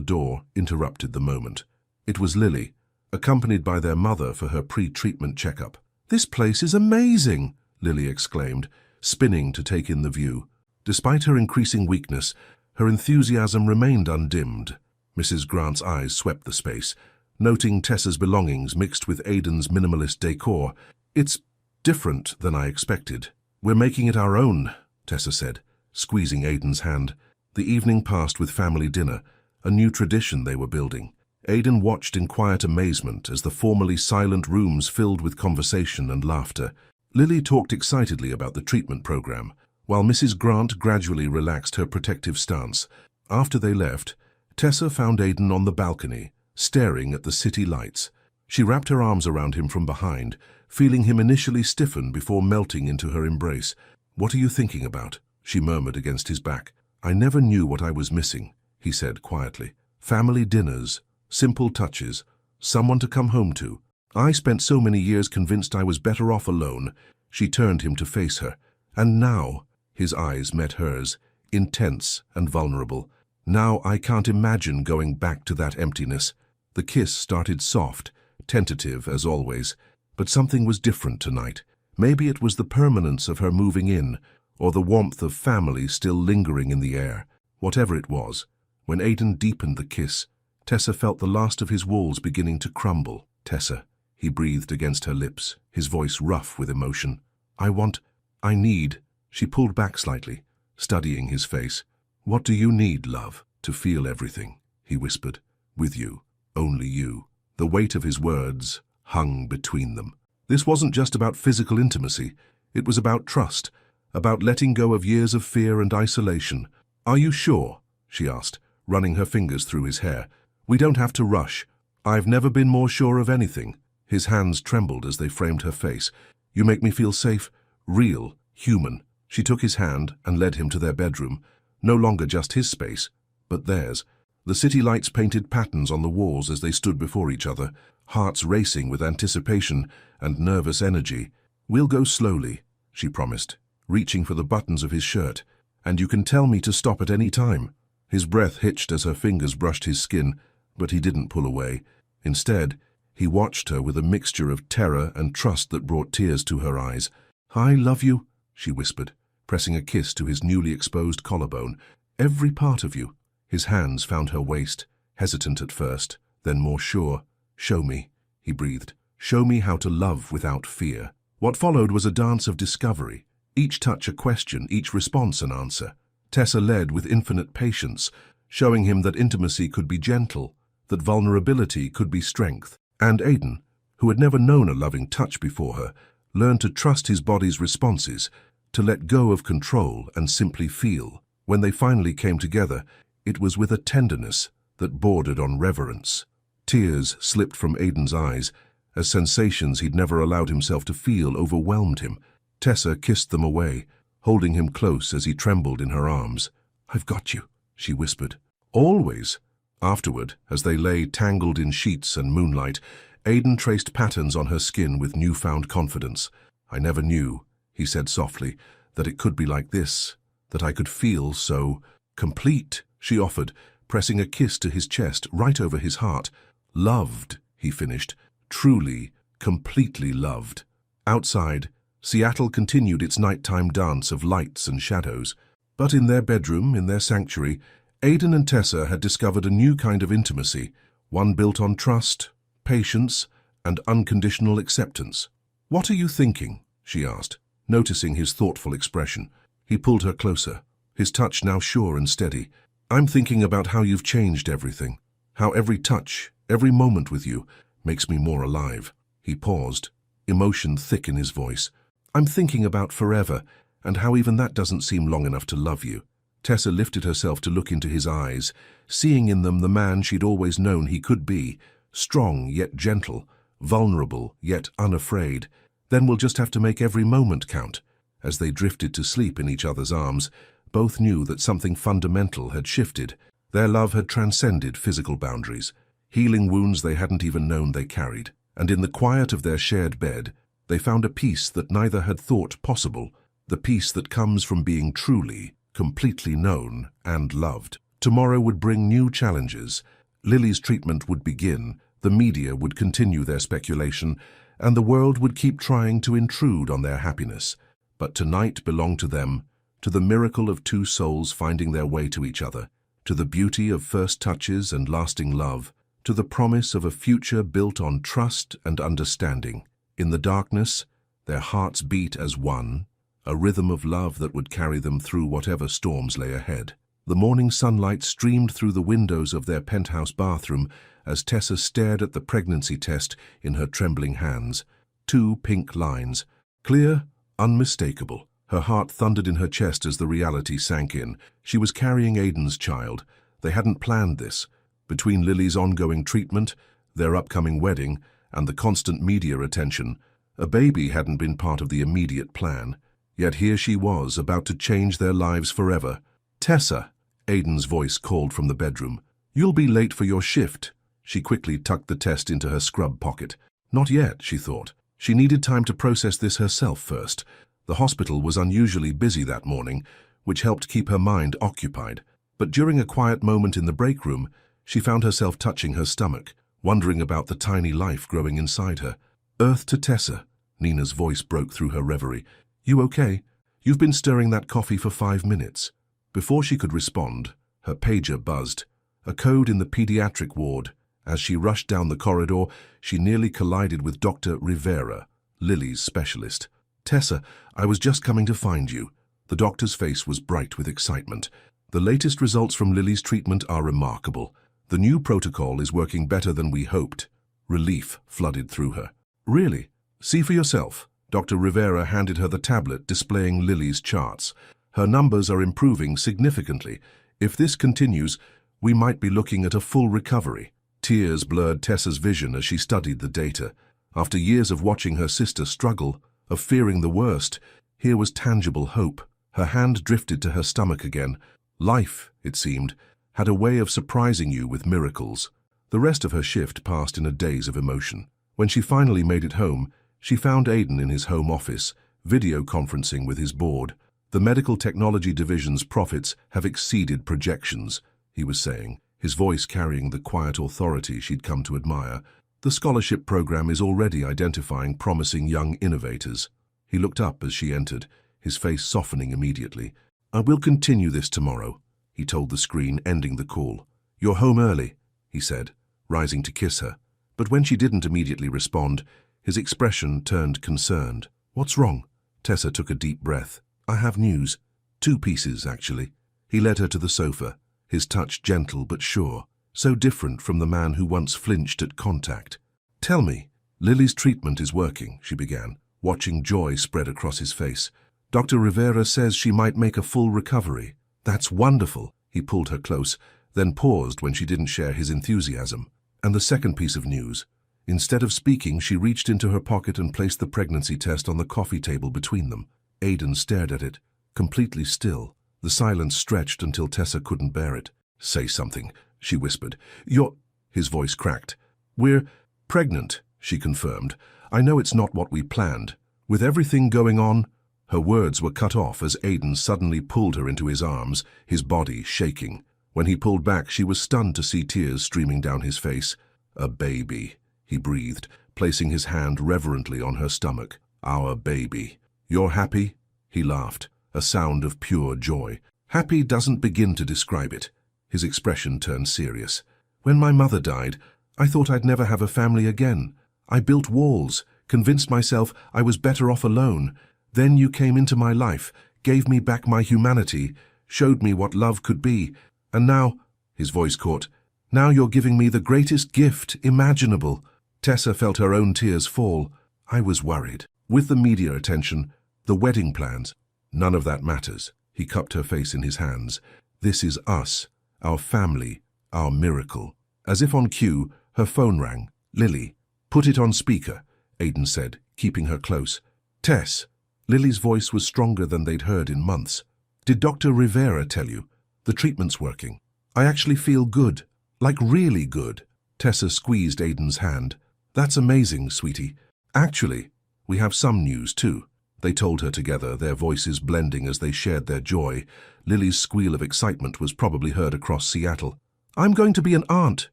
door interrupted the moment. It was Lily, accompanied by their mother for her pre-treatment checkup. "This place is amazing!" Lily exclaimed, spinning to take in the view. Despite her increasing weakness, her enthusiasm remained undimmed. Mrs. Grant's eyes swept the space, noting Tessa's belongings mixed with Aidan's minimalist decor. "It's different than I expected." "We're making it our own," Tessa said, squeezing Aidan's hand. The evening passed with family dinner, a new tradition they were building. Aidan watched in quiet amazement as the formerly silent rooms filled with conversation and laughter. Lily talked excitedly about the treatment program, while Mrs. Grant gradually relaxed her protective stance. After they left, Tessa found Aidan on the balcony, staring at the city lights. She wrapped her arms around him from behind, feeling him initially stiffen before melting into her embrace. "What are you thinking about?" she murmured against his back. "I never knew what I was missing," he said quietly. "Family dinners, simple touches, someone to come home to. I spent so many years convinced I was better off alone." She turned him to face her. "And now," his eyes met hers, intense and vulnerable. "Now I can't imagine going back to that emptiness." The kiss started soft, tentative as always, but something was different tonight. Maybe it was the permanence of her moving in, or the warmth of family still lingering in the air. Whatever it was, when Aidan deepened the kiss, Tessa felt the last of his walls beginning to crumble. "Tessa," he breathed against her lips, his voice rough with emotion. I need." She pulled back slightly, studying his face. "What do you need, love?" "To feel everything," he whispered. "With you, only you." The weight of his words hung between them. This wasn't just about physical intimacy. It was about trust, about letting go of years of fear and isolation. "Are you sure?" she asked, running her fingers through his hair. "We don't have to rush. I've never been more sure of anything." His hands trembled as they framed her face. "You make me feel safe, real, human." She took his hand and led him to their bedroom, no longer just his space, but theirs. The city lights painted patterns on the walls as they stood before each other, hearts racing with anticipation and nervous energy. "We'll go slowly," she promised, reaching for the buttons of his shirt. "And you can tell me to stop at any time." His breath hitched as her fingers brushed his skin, but he didn't pull away. Instead, he watched her with a mixture of terror and trust that brought tears to her eyes. "I love you," she whispered, pressing a kiss to his newly exposed collarbone. "Every part of you." His hands found her waist, hesitant at first, then more sure. "Show me," he breathed. "Show me how to love without fear." What followed was a dance of discovery, each touch a question, each response an answer. Tessa led with infinite patience, showing him that intimacy could be gentle, that vulnerability could be strength. And Aidan, who had never known a loving touch before her, learned to trust his body's responses, to let go of control and simply feel. When they finally came together, it was with a tenderness that bordered on reverence. Tears slipped from Aidan's eyes as sensations he'd never allowed himself to feel overwhelmed him. Tessa kissed them away, holding him close as he trembled in her arms. "I've got you," she whispered. "Always." Afterward, as they lay tangled in sheets and moonlight, Aidan traced patterns on her skin with newfound confidence. "I never knew," he said softly, "that it could be like this, that I could feel so complete," she offered, pressing a kiss to his chest right over his heart. "Loved," he finished, "truly, completely loved." Outside, Seattle continued its nighttime dance of lights and shadows. But in their bedroom, in their sanctuary, Aidan and Tessa had discovered a new kind of intimacy, one built on trust, patience, and unconditional acceptance. "What are you thinking?" she asked, noticing his thoughtful expression. He pulled her closer, his touch now sure and steady. "I'm thinking about how you've changed everything, how every touch, every moment with you, makes me more alive." He paused, emotion thick in his voice. "I'm thinking about forever, and how even that doesn't seem long enough to love you." Tessa lifted herself to look into his eyes, seeing in them the man she'd always known he could be, strong yet gentle, vulnerable yet unafraid. "Then we'll just have to make every moment count." As they drifted to sleep in each other's arms, both knew that something fundamental had shifted. Their love had transcended physical boundaries, healing wounds they hadn't even known they carried. And in the quiet of their shared bed, they found a peace that neither had thought possible, the peace that comes from being truly, completely known and loved. Tomorrow would bring new challenges. Lily's treatment would begin, the media would continue their speculation, and the world would keep trying to intrude on their happiness. But tonight belonged to them, to the miracle of two souls finding their way to each other, to the beauty of first touches and lasting love, to the promise of a future built on trust and understanding. In the darkness, their hearts beat as one, a rhythm of love that would carry them through whatever storms lay ahead. The morning sunlight streamed through the windows of their penthouse bathroom as Tessa stared at the pregnancy test in her trembling hands. 2 pink lines, clear, unmistakable. Her heart thundered in her chest as the reality sank in. She was carrying Aidan's child. They hadn't planned this. Between Lily's ongoing treatment, their upcoming wedding, and the constant media attention, a baby hadn't been part of the immediate plan. Yet here she was, about to change their lives forever. "Tessa," Aidan's voice called from the bedroom. "You'll be late for your shift." She quickly tucked the test into her scrub pocket. Not yet, she thought. She needed time to process this herself first. The hospital was unusually busy that morning, which helped keep her mind occupied. But during a quiet moment in the break room, she found herself touching her stomach, wondering about the tiny life growing inside her. "Earth to Tessa," Nina's voice broke through her reverie. "You okay? You've been stirring that coffee for 5 minutes." Before she could respond, her pager buzzed. A code in the pediatric ward. As she rushed down the corridor, she nearly collided with Dr. Rivera, Lily's specialist. "Tessa, I was just coming to find you." The doctor's face was bright with excitement. "The latest results from Lily's treatment are remarkable. The new protocol is working better than we hoped." Relief flooded through her. "Really? See for yourself." Dr. Rivera handed her the tablet displaying Lily's charts. "Her numbers are improving significantly. If this continues, we might be looking at a full recovery." Tears blurred Tessa's vision as she studied the data. After years of watching her sister struggle, of fearing the worst, here was tangible hope. Her hand drifted to her stomach again. Life, it seemed, had a way of surprising you with miracles. The rest of her shift passed in a daze of emotion. When she finally made it home, she found Aidan in his home office, video conferencing with his board. "The medical technology division's profits have exceeded projections," he was saying, his voice carrying the quiet authority she'd come to admire. "The scholarship program is already identifying promising young innovators." He looked up as she entered, his face softening immediately. "I will continue this tomorrow," he told the screen, ending the call. "You're home early," he said, rising to kiss her. But when she didn't immediately respond, his expression turned concerned. "What's wrong?" Tessa took a deep breath. "I have news. 2 pieces, actually." He led her to the sofa, his touch gentle but sure, so different from the man who once flinched at contact. "Tell me." "Lily's treatment is working," she began, watching joy spread across his face. "Dr. Rivera says she might make a full recovery." "That's wonderful." He pulled her close, then paused when she didn't share his enthusiasm. "And the second piece of news." Instead of speaking, she reached into her pocket and placed the pregnancy test on the coffee table between them. Aidan stared at it, completely still. The silence stretched until Tessa couldn't bear it. "Say something," she whispered. "You're—" His voice cracked. "We're pregnant," she confirmed. "I know it's not what we planned. With everything going on—" Her words were cut off as Aidan suddenly pulled her into his arms, his body shaking. When he pulled back, she was stunned to see tears streaming down his face. "A baby," he breathed, placing his hand reverently on her stomach. "Our baby. You're happy?" He laughed, a sound of pure joy. "Happy doesn't begin to describe it." His expression turned serious. "When my mother died, I thought I'd never have a family again. I built walls, convinced myself I was better off alone. Then you came into my life, gave me back my humanity, showed me what love could be. And now," his voice caught, "now you're giving me the greatest gift imaginable." Tessa felt her own tears fall. "I was worried." With the media attention, the wedding plans, none of that matters. He cupped her face in his hands. "This is us, our family, our miracle." As if on cue, her phone rang. "Lily." "Put it on speaker," Aidan said, keeping her close. "Tess." Lily's voice was stronger than they'd heard in months. "Did Dr. Rivera tell you? The treatment's working. I actually feel good. Like really good." Tessa squeezed Aidan's hand. "That's amazing, sweetie. Actually, we have some news too." They told her together, their voices blending as they shared their joy. Lily's squeal of excitement was probably heard across Seattle. "I'm going to be an aunt,"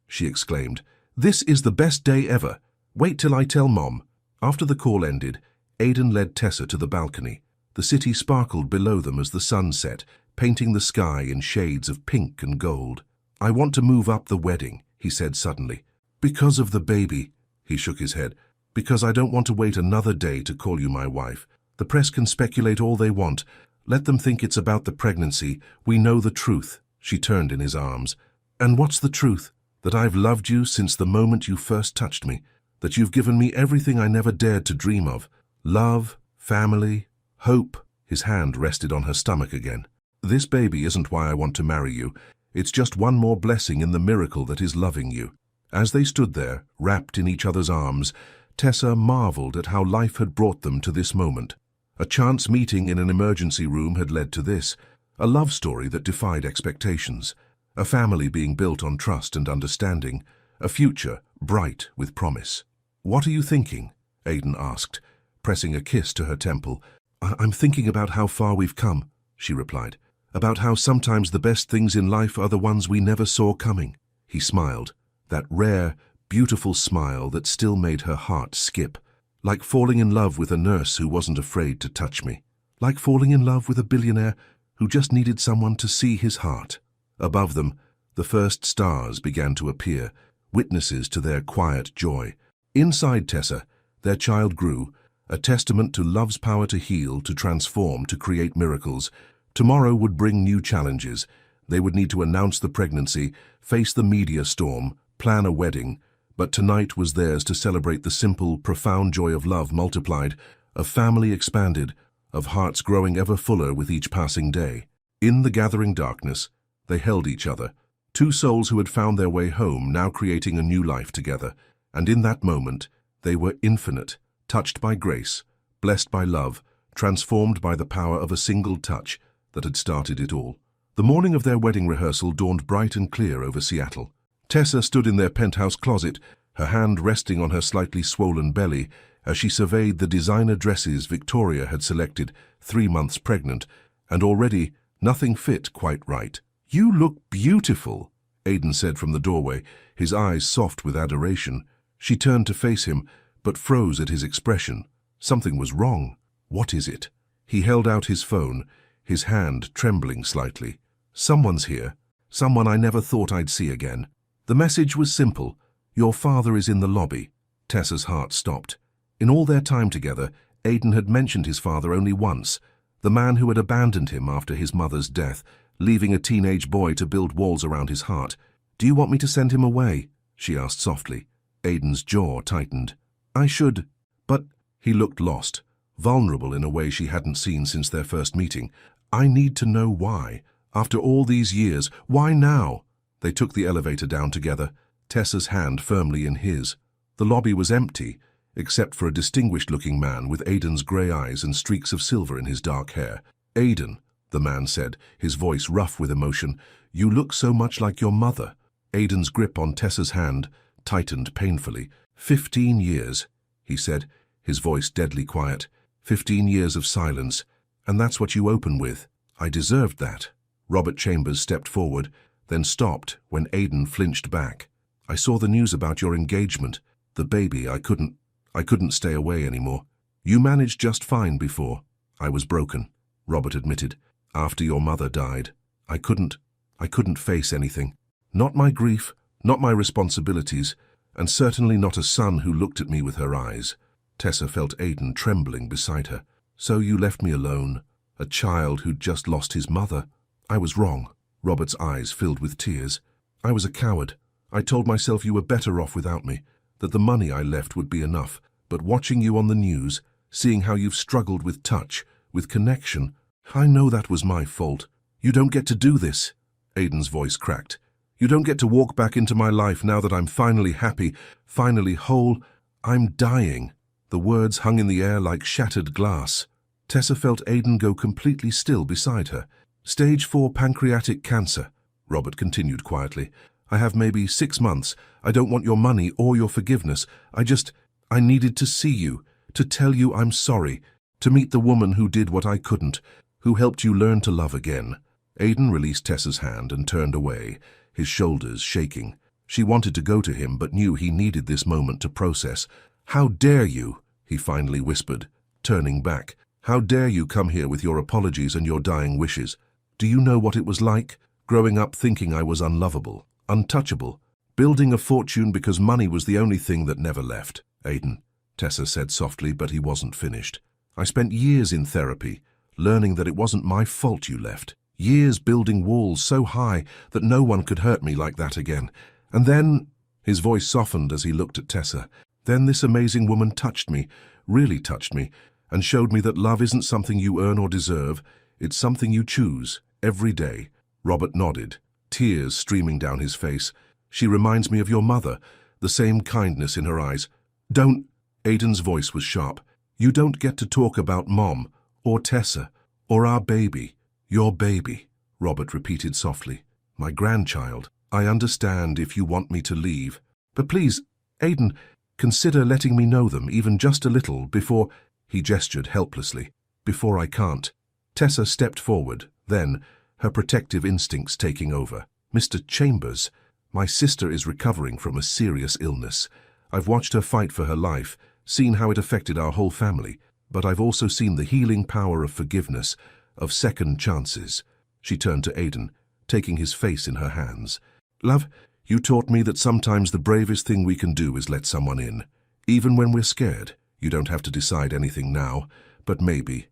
she exclaimed. "This is the best day ever. Wait till I tell Mom." After the call ended, Aidan led Tessa to the balcony. The city sparkled below them as the sun set, painting the sky in shades of pink and gold. "I want to move up the wedding," he said suddenly. "Because of the baby," he shook his head. "Because I don't want to wait another day to call you my wife. The press can speculate all they want. Let them think it's about the pregnancy. We know the truth." She turned in his arms. "And what's the truth? That I've loved you since the moment you first touched me. That you've given me everything I never dared to dream of. Love, family, hope." His hand rested on her stomach again. "This baby isn't why I want to marry you. It's just one more blessing in the miracle that is loving you. As they stood there, wrapped in each other's arms, Tessa marveled at how life had brought them to this moment. A chance meeting in an emergency room had led to this, a love story that defied expectations, a family being built on trust and understanding, a future bright with promise. "What are you thinking?" Aidan asked, pressing a kiss to her temple. I'm thinking about how far we've come," she replied. "About how sometimes the best things in life are the ones we never saw coming." He smiled, that rare, beautiful smile that still made her heart skip. "Like falling in love with a nurse who wasn't afraid to touch me. Like falling in love with a billionaire who just needed someone to see his heart." Above them, the first stars began to appear, witnesses to their quiet joy. Inside Tessa, their child grew, a testament to love's power to heal, to transform, to create miracles. Tomorrow would bring new challenges. They would need to announce the pregnancy, face the media storm, plan a wedding. But tonight was theirs to celebrate the simple, profound joy of love multiplied, of family expanded, of hearts growing ever fuller with each passing day. In the gathering darkness, they held each other, two souls who had found their way home, now creating a new life together. And in that moment, they were infinite, touched by grace, blessed by love, transformed by the power of a single touch that had started it all. The morning of their wedding rehearsal dawned bright and clear over Seattle. Tessa stood in their penthouse closet, her hand resting on her slightly swollen belly as she surveyed the designer dresses Victoria had selected, 3 months pregnant, and already nothing fit quite right. "You look beautiful," Aidan said from the doorway, his eyes soft with adoration. She turned to face him, but froze at his expression. Something was wrong. "What is it?" He held out his phone, his hand trembling slightly. "Someone's here. Someone I never thought I'd see again." The message was simple. "Your father is in the lobby." Tessa's heart stopped. In all their time together, Aidan had mentioned his father only once, the man who had abandoned him after his mother's death, leaving a teenage boy to build walls around his heart. "Do you want me to send him away?" she asked softly. Aidan's jaw tightened. "I should, but—" He looked lost, vulnerable in a way she hadn't seen since their first meeting. "I need to know why. After all these years, why now?" They took the elevator down together, Tessa's hand firmly in his. The lobby was empty, except for a distinguished-looking man with Aidan's grey eyes and streaks of silver in his dark hair. "Aidan," the man said, his voice rough with emotion, "you look so much like your mother." Aidan's grip on Tessa's hand tightened painfully. 15 years, he said, his voice deadly quiet. 15 years of silence, and that's what you open with. I deserved that. Robert Chambers stepped forward, then stopped when Aidan flinched back. "I saw the news about your engagement. The baby, I couldn't stay away anymore. You managed just fine before." "I was broken," Robert admitted. "After your mother died, I couldn't face anything. Not my grief, not my responsibilities, and certainly not a son who looked at me with her eyes." Tessa felt Aidan trembling beside her. "So you left me alone, a child who'd just lost his mother." "I was wrong." Robert's eyes filled with tears. "I was a coward. I told myself you were better off without me, that the money I left would be enough. But watching you on the news, seeing how you've struggled with touch, with connection, I know that was my fault. You don't get to do this." Aidan's voice cracked. "You don't get to walk back into my life now that I'm finally happy, finally whole. I'm dying." The words hung in the air like shattered glass. Tessa felt Aidan go completely still beside her. "Stage 4 pancreatic cancer," Robert continued quietly. "I have maybe 6 months. I don't want your money or your forgiveness. I needed to see you, to tell you I'm sorry, to meet the woman who did what I couldn't, who helped you learn to love again." Aidan released Tessa's hand and turned away, his shoulders shaking. She wanted to go to him, but knew he needed this moment to process. "How dare you?" he finally whispered, turning back. "How dare you come here with your apologies and your dying wishes? Do you know what it was like, growing up thinking I was unlovable, untouchable, building a fortune because money was the only thing that never left?" "Aidan," Tessa said softly, but he wasn't finished. "I spent years in therapy, learning that it wasn't my fault you left. Years building walls so high that no one could hurt me like that again. And then," his voice softened as he looked at Tessa, "then this amazing woman touched me, really touched me, and showed me that love isn't something you earn or deserve, it's something you choose, every day." Robert nodded, tears streaming down his face. "She reminds me of your mother, the same kindness in her eyes." "Don't," Aiden's voice was sharp. "You don't get to talk about Mom, or Tessa, or our baby." "Your baby," Robert repeated softly. "My grandchild. I understand if you want me to leave. But please, Aiden, consider letting me know them, even just a little, before—" He gestured helplessly. "Before I can't." Tessa stepped forward, then, her protective instincts taking over. "Mr. Chambers, my sister is recovering from a serious illness. I've watched her fight for her life, seen how it affected our whole family, but I've also seen the healing power of forgiveness, of second chances." She turned to Aiden, taking his face in her hands. "Love, you taught me that sometimes the bravest thing we can do is let someone in. Even when we're scared, you don't have to decide anything now, but maybe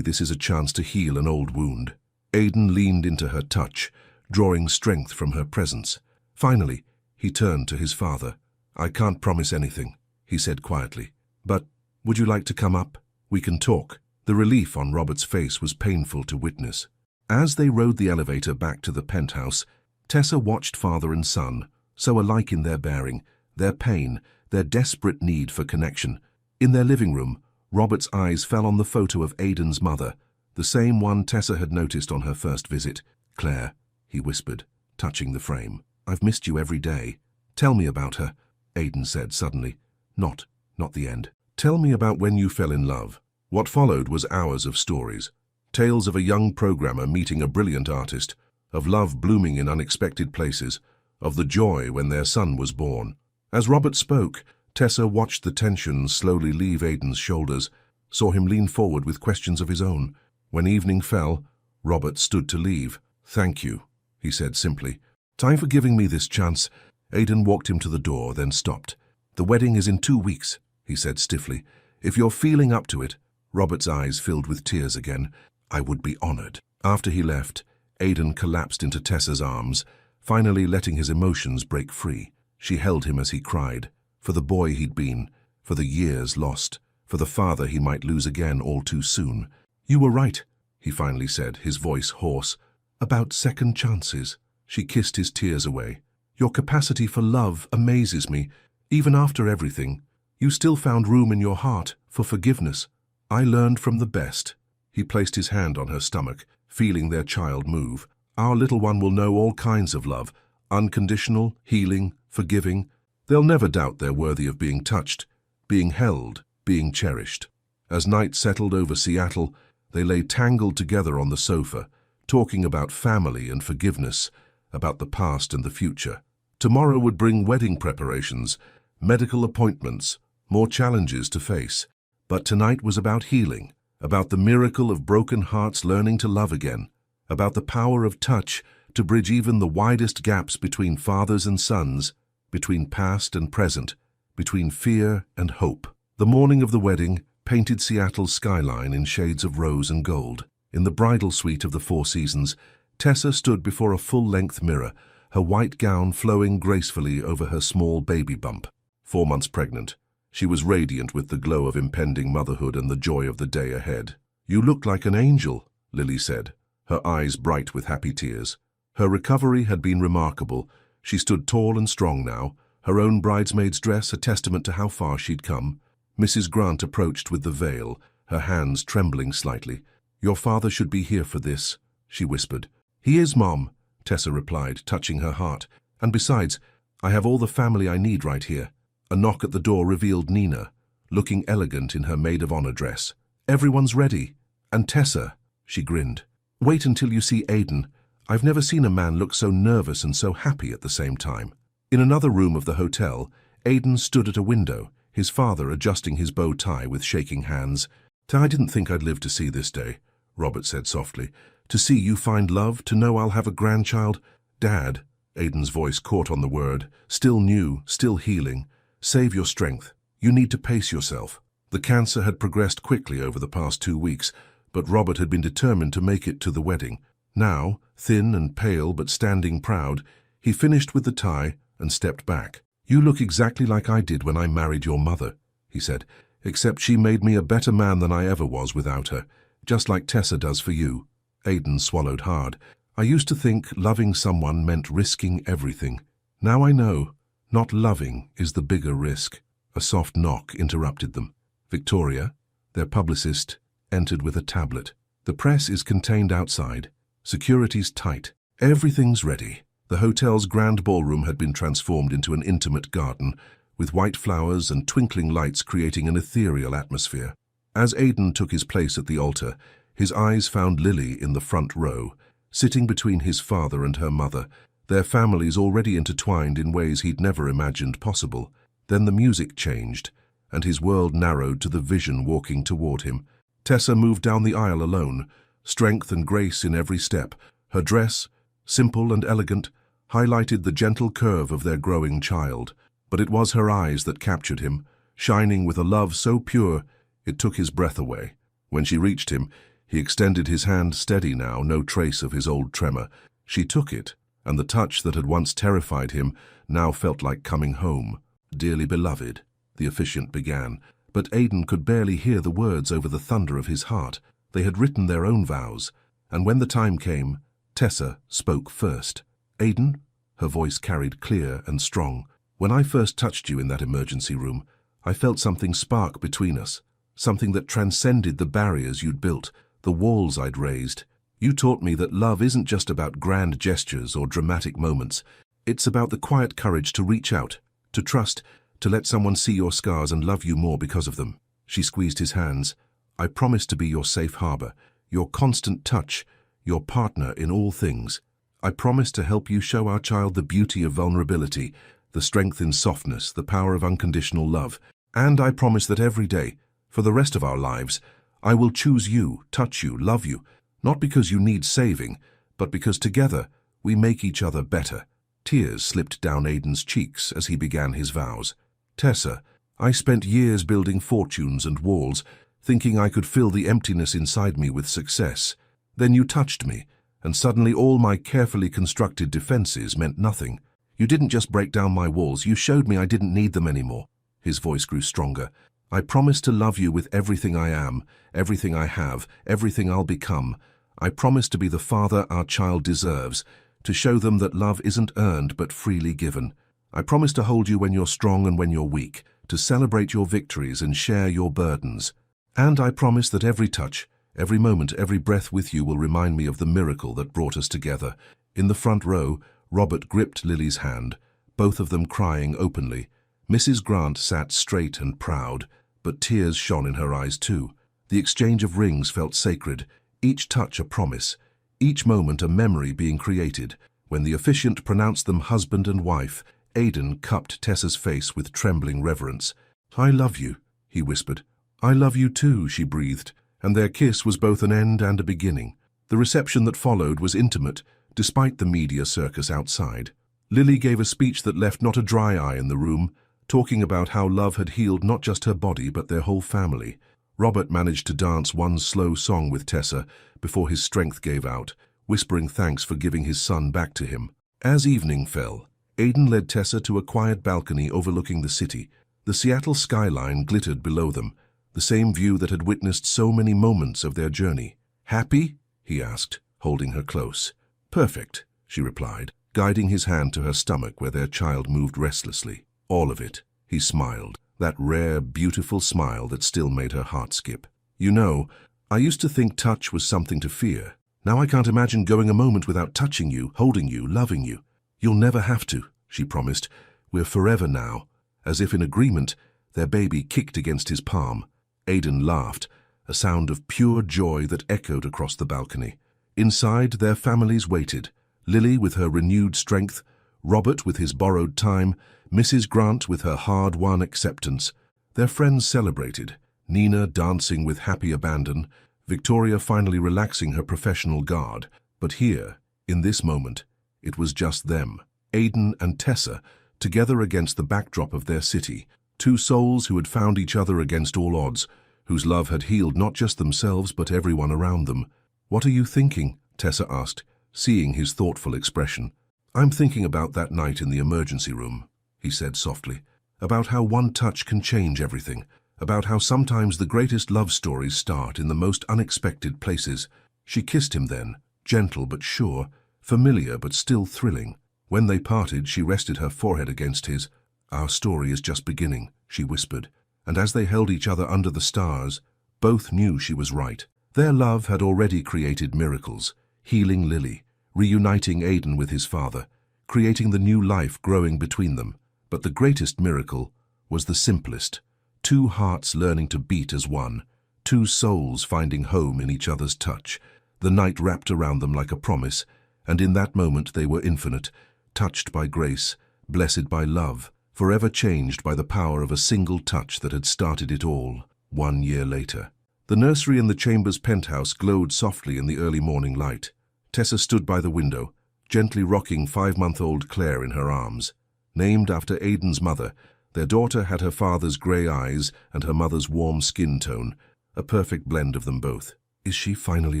this is a chance to heal an old wound." Aiden leaned into her touch, drawing strength from her presence. Finally, he turned to his father. "I can't promise anything," he said quietly. "But would you like to come up? We can talk." The relief on Robert's face was painful to witness. As they rode the elevator back to the penthouse, Tessa watched father and son, so alike in their bearing, their pain, their desperate need for connection. In their living room, Robert's eyes fell on the photo of Aiden's mother, the same one Tessa had noticed on her first visit. "Claire," he whispered, touching the frame. "I've missed you every day." "Tell me about her," Aiden said suddenly. Not the end. "Tell me about when you fell in love." What followed was hours of stories. Tales of a young programmer meeting a brilliant artist, of love blooming in unexpected places, of the joy when their son was born. As Robert spoke, Tessa watched the tension slowly leave Aiden's shoulders, saw him lean forward with questions of his own. When evening fell, Robert stood to leave. "Thank you," he said simply. "Time for giving me this chance." Aiden walked him to the door, then stopped. "The wedding is in 2 weeks," he said stiffly. "If you're feeling up to it—" Robert's eyes filled with tears again. "I would be honored." After he left, Aiden collapsed into Tessa's arms, finally letting his emotions break free. She held him as he cried, for the boy he'd been, for the years lost, for the father he might lose again all too soon. "You were right," he finally said, his voice hoarse. "About second chances." She kissed his tears away. "Your capacity for love amazes me. Even after everything, you still found room in your heart for forgiveness. I learned from the best." He placed his hand on her stomach, feeling their child move. "Our little one will know all kinds of love, unconditional, healing, forgiving. They'll never doubt they're worthy of being touched, being held, being cherished." As night settled over Seattle, they lay tangled together on the sofa, talking about family and forgiveness, about the past and the future. Tomorrow would bring wedding preparations, medical appointments, more challenges to face. But tonight was about healing, about the miracle of broken hearts learning to love again, about the power of touch to bridge even the widest gaps between fathers and sons, between past and present, between fear and hope. The morning of the wedding painted Seattle's skyline in shades of rose and gold. In the bridal suite of the Four Seasons, Tessa stood before a full-length mirror, her white gown flowing gracefully over her small baby bump. 4 months pregnant, she was radiant with the glow of impending motherhood and the joy of the day ahead. "You look like an angel," Lily said, her eyes bright with happy tears. Her recovery had been remarkable. She stood tall and strong now, her own bridesmaid's dress a testament to how far she'd come. Mrs. Grant approached with the veil, her hands trembling slightly. "Your father should be here for this," she whispered. "He is, Mom," Tessa replied, touching her heart. "And besides, I have all the family I need right here." A knock at the door revealed Nina, looking elegant in her maid-of-honor dress. "Everyone's ready. And Tessa," she grinned. "Wait until you see Aiden. I've never seen a man look so nervous and so happy at the same time." In another room of the hotel, Aiden stood at a window, his father adjusting his bow tie with shaking hands. "I didn't think I'd live to see this day," Robert said softly. "To see you find love, to know I'll have a grandchild." "Dad," Aiden's voice caught on the word, "still new, still healing. Save your strength. You need to pace yourself." The cancer had progressed quickly over the past 2 weeks, but Robert had been determined to make it to the wedding. Now, thin and pale but standing proud, he finished with the tie and stepped back. "You look exactly like I did when I married your mother," he said, "except she made me a better man than I ever was without her, just like Tessa does for you." Aiden swallowed hard. I used to think loving someone meant risking everything. Now I know, not loving is the bigger risk. A soft knock interrupted them. Victoria, their publicist, entered with a tablet. The press is contained outside. Security's tight. Everything's ready. The hotel's grand ballroom had been transformed into an intimate garden, with white flowers and twinkling lights creating an ethereal atmosphere. As Aidan took his place at the altar, his eyes found Lily in the front row, sitting between his father and her mother, their families already intertwined in ways he'd never imagined possible. Then the music changed, and his world narrowed to the vision walking toward him. Tessa moved down the aisle alone, strength and grace in every step. Her dress, simple and elegant, highlighted the gentle curve of their growing child. But it was her eyes that captured him, shining with a love so pure it took his breath away. When she reached him, he extended his hand, steady now, no trace of his old tremor. She took it, and the touch that had once terrified him now felt like coming home. "Dearly beloved," the officiant began, but Aidan could barely hear the words over the thunder of his heart. They had written their own vows, and when the time came, Tessa spoke first. "Aidan," her voice carried clear and strong, "when I first touched you in that emergency room, I felt something spark between us, something that transcended the barriers you'd built, the walls I'd raised. You taught me that love isn't just about grand gestures or dramatic moments. It's about the quiet courage to reach out, to trust, to let someone see your scars and love you more because of them." She squeezed his hands. "I promise to be your safe harbor, your constant touch, your partner in all things. I promise to help you show our child the beauty of vulnerability, the strength in softness, the power of unconditional love. And I promise that every day, for the rest of our lives, I will choose you, touch you, love you, not because you need saving, but because together we make each other better." Tears slipped down Aidan's cheeks as he began his vows. "Tessa, I spent years building fortunes and walls, thinking I could fill the emptiness inside me with success. Then you touched me, and suddenly all my carefully constructed defenses meant nothing. You didn't just break down my walls, you showed me I didn't need them anymore." His voice grew stronger. "I promise to love you with everything I am, everything I have, everything I'll become. I promise to be the father our child deserves, to show them that love isn't earned but freely given. I promise to hold you when you're strong and when you're weak, to celebrate your victories and share your burdens. And I promise that every touch, every moment, every breath with you will remind me of the miracle that brought us together." In the front row, Robert gripped Lily's hand, both of them crying openly. Mrs. Grant sat straight and proud, but tears shone in her eyes too. The exchange of rings felt sacred, each touch a promise, each moment a memory being created. When the officiant pronounced them husband and wife, Aidan cupped Tessa's face with trembling reverence. "I love you," he whispered. "I love you too," she breathed, and their kiss was both an end and a beginning. The reception that followed was intimate, despite the media circus outside. Lily gave a speech that left not a dry eye in the room, talking about how love had healed not just her body but their whole family. Robert managed to dance one slow song with Tessa before his strength gave out, whispering thanks for giving his son back to him. As evening fell, Aidan led Tessa to a quiet balcony overlooking the city. The Seattle skyline glittered below them, the same view that had witnessed so many moments of their journey. "Happy?" he asked, holding her close. "Perfect," she replied, guiding his hand to her stomach where their child moved restlessly. "All of it," he smiled, that rare, beautiful smile that still made her heart skip. "You know, I used to think touch was something to fear. Now I can't imagine going a moment without touching you, holding you, loving you." "You'll never have to," she promised. "We're forever now." As if in agreement, their baby kicked against his palm. Aidan laughed, a sound of pure joy that echoed across the balcony. Inside, their families waited, Lily with her renewed strength, Robert with his borrowed time, Mrs. Grant with her hard-won acceptance. Their friends celebrated, Nina dancing with happy abandon, Victoria finally relaxing her professional guard. But here, in this moment, it was just them, Aidan and Tessa, together against the backdrop of their city, two souls who had found each other against all odds, whose love had healed not just themselves but everyone around them. "What are you thinking?" Tessa asked, seeing his thoughtful expression. "I'm thinking about that night in the emergency room," he said softly, "about how one touch can change everything, about how sometimes the greatest love stories start in the most unexpected places." She kissed him then, gentle but sure, familiar but still thrilling. When they parted, she rested her forehead against his. "Our story is just beginning," she whispered, and as they held each other under the stars, both knew she was right. Their love had already created miracles, healing Lily, reuniting Aidan with his father, creating the new life growing between them. But the greatest miracle was the simplest: two hearts learning to beat as one, two souls finding home in each other's touch. The night wrapped around them like a promise, and in that moment they were infinite, touched by grace, blessed by love, forever changed by the power of a single touch that had started it all. 1 year later. The nursery in the Chambers penthouse glowed softly in the early morning light. Tessa stood by the window, gently rocking 5-month-old Claire in her arms. Named after Aidan's mother, their daughter had her father's grey eyes and her mother's warm skin tone, a perfect blend of them both. "Is she finally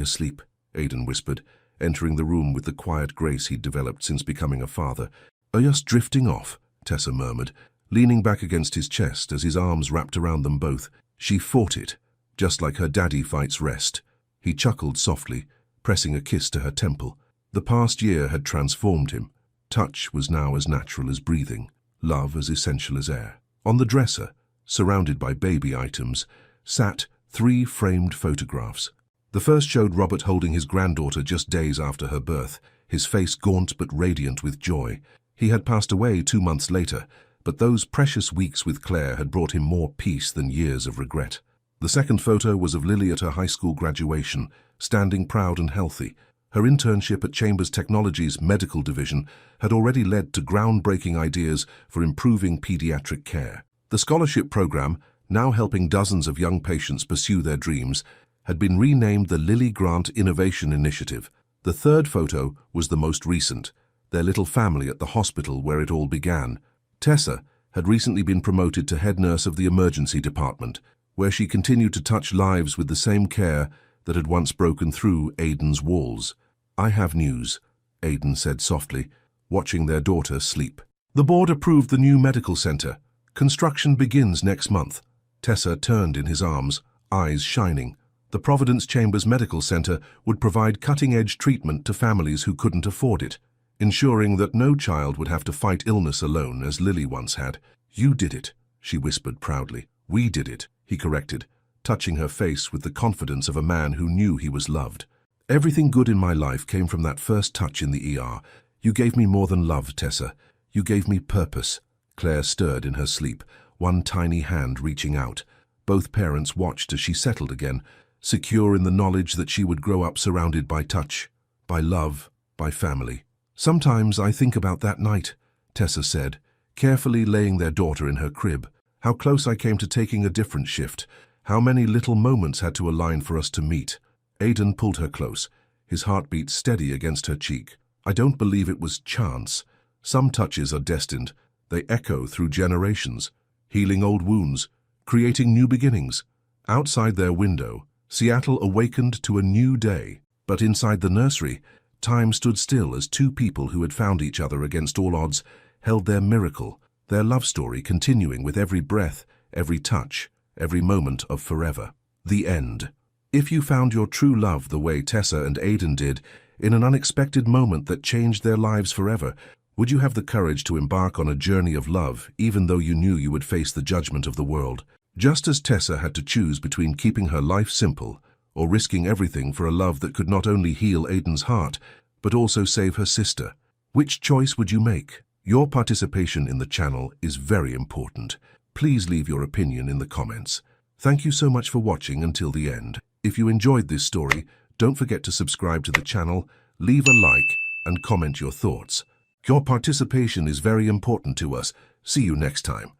asleep?" Aidan whispered, entering the room with the quiet grace he'd developed since becoming a father. "Just drifting off," Tessa murmured, leaning back against his chest as his arms wrapped around them both. She fought it, just like her daddy fights rest. He chuckled softly, pressing a kiss to her temple. The past year had transformed him. Touch was now as natural as breathing, love as essential as air. On the dresser, surrounded by baby items, sat 3 framed photographs. The first showed Robert holding his granddaughter just days after her birth, his face gaunt but radiant with joy. He had passed away 2 months later, but those precious weeks with Claire had brought him more peace than years of regret. The second photo was of Lily at her high school graduation, standing proud and healthy. Her internship at Chambers Technology's medical division had already led to groundbreaking ideas for improving pediatric care. The scholarship program, now helping dozens of young patients pursue their dreams, had been renamed the Lily Grant Innovation Initiative. The third photo was the most recent, their little family at the hospital where it all began. Tessa had recently been promoted to head nurse of the emergency department, where she continued to touch lives with the same care that had once broken through Aidan's walls. "I have news," Aidan said softly, watching their daughter sleep. "The board approved the new medical center. Construction begins next month." Tessa turned in his arms, eyes shining. The Providence Chambers Medical Center would provide cutting-edge treatment to families who couldn't afford it, ensuring that no child would have to fight illness alone as Lily once had. "You did it," she whispered proudly. "We did it," he corrected, touching her face with the confidence of a man who knew he was loved. "Everything good in my life came from that first touch in the ER. You gave me more than love, Tessa. You gave me purpose." Claire stirred in her sleep, one tiny hand reaching out. Both parents watched as she settled again, secure in the knowledge that she would grow up surrounded by touch, by love, by family. "Sometimes I think about that night," Tessa said, carefully laying their daughter in her crib. "How close I came to taking a different shift, how many little moments had to align for us to meet." Aidan pulled her close, his heartbeat steady against her cheek. "I don't believe it was chance. Some touches are destined. They echo through generations, healing old wounds, creating new beginnings." Outside their window, Seattle awakened to a new day. But inside the nursery, time stood still as 2 people who had found each other against all odds held their miracle, their love story continuing with every breath, every touch, every moment of forever. The end. If you found your true love the way Tessa and Aidan did, in an unexpected moment that changed their lives forever, would you have the courage to embark on a journey of love, even though you knew you would face the judgment of the world? Just as Tessa had to choose between keeping her life simple or risking everything for a love that could not only heal Aidan's heart, but also save her sister. Which choice would you make? Your participation in the channel is very important. Please leave your opinion in the comments. Thank you so much for watching until the end. If you enjoyed this story, don't forget to subscribe to the channel, leave a like, and comment your thoughts. Your participation is very important to us. See you next time.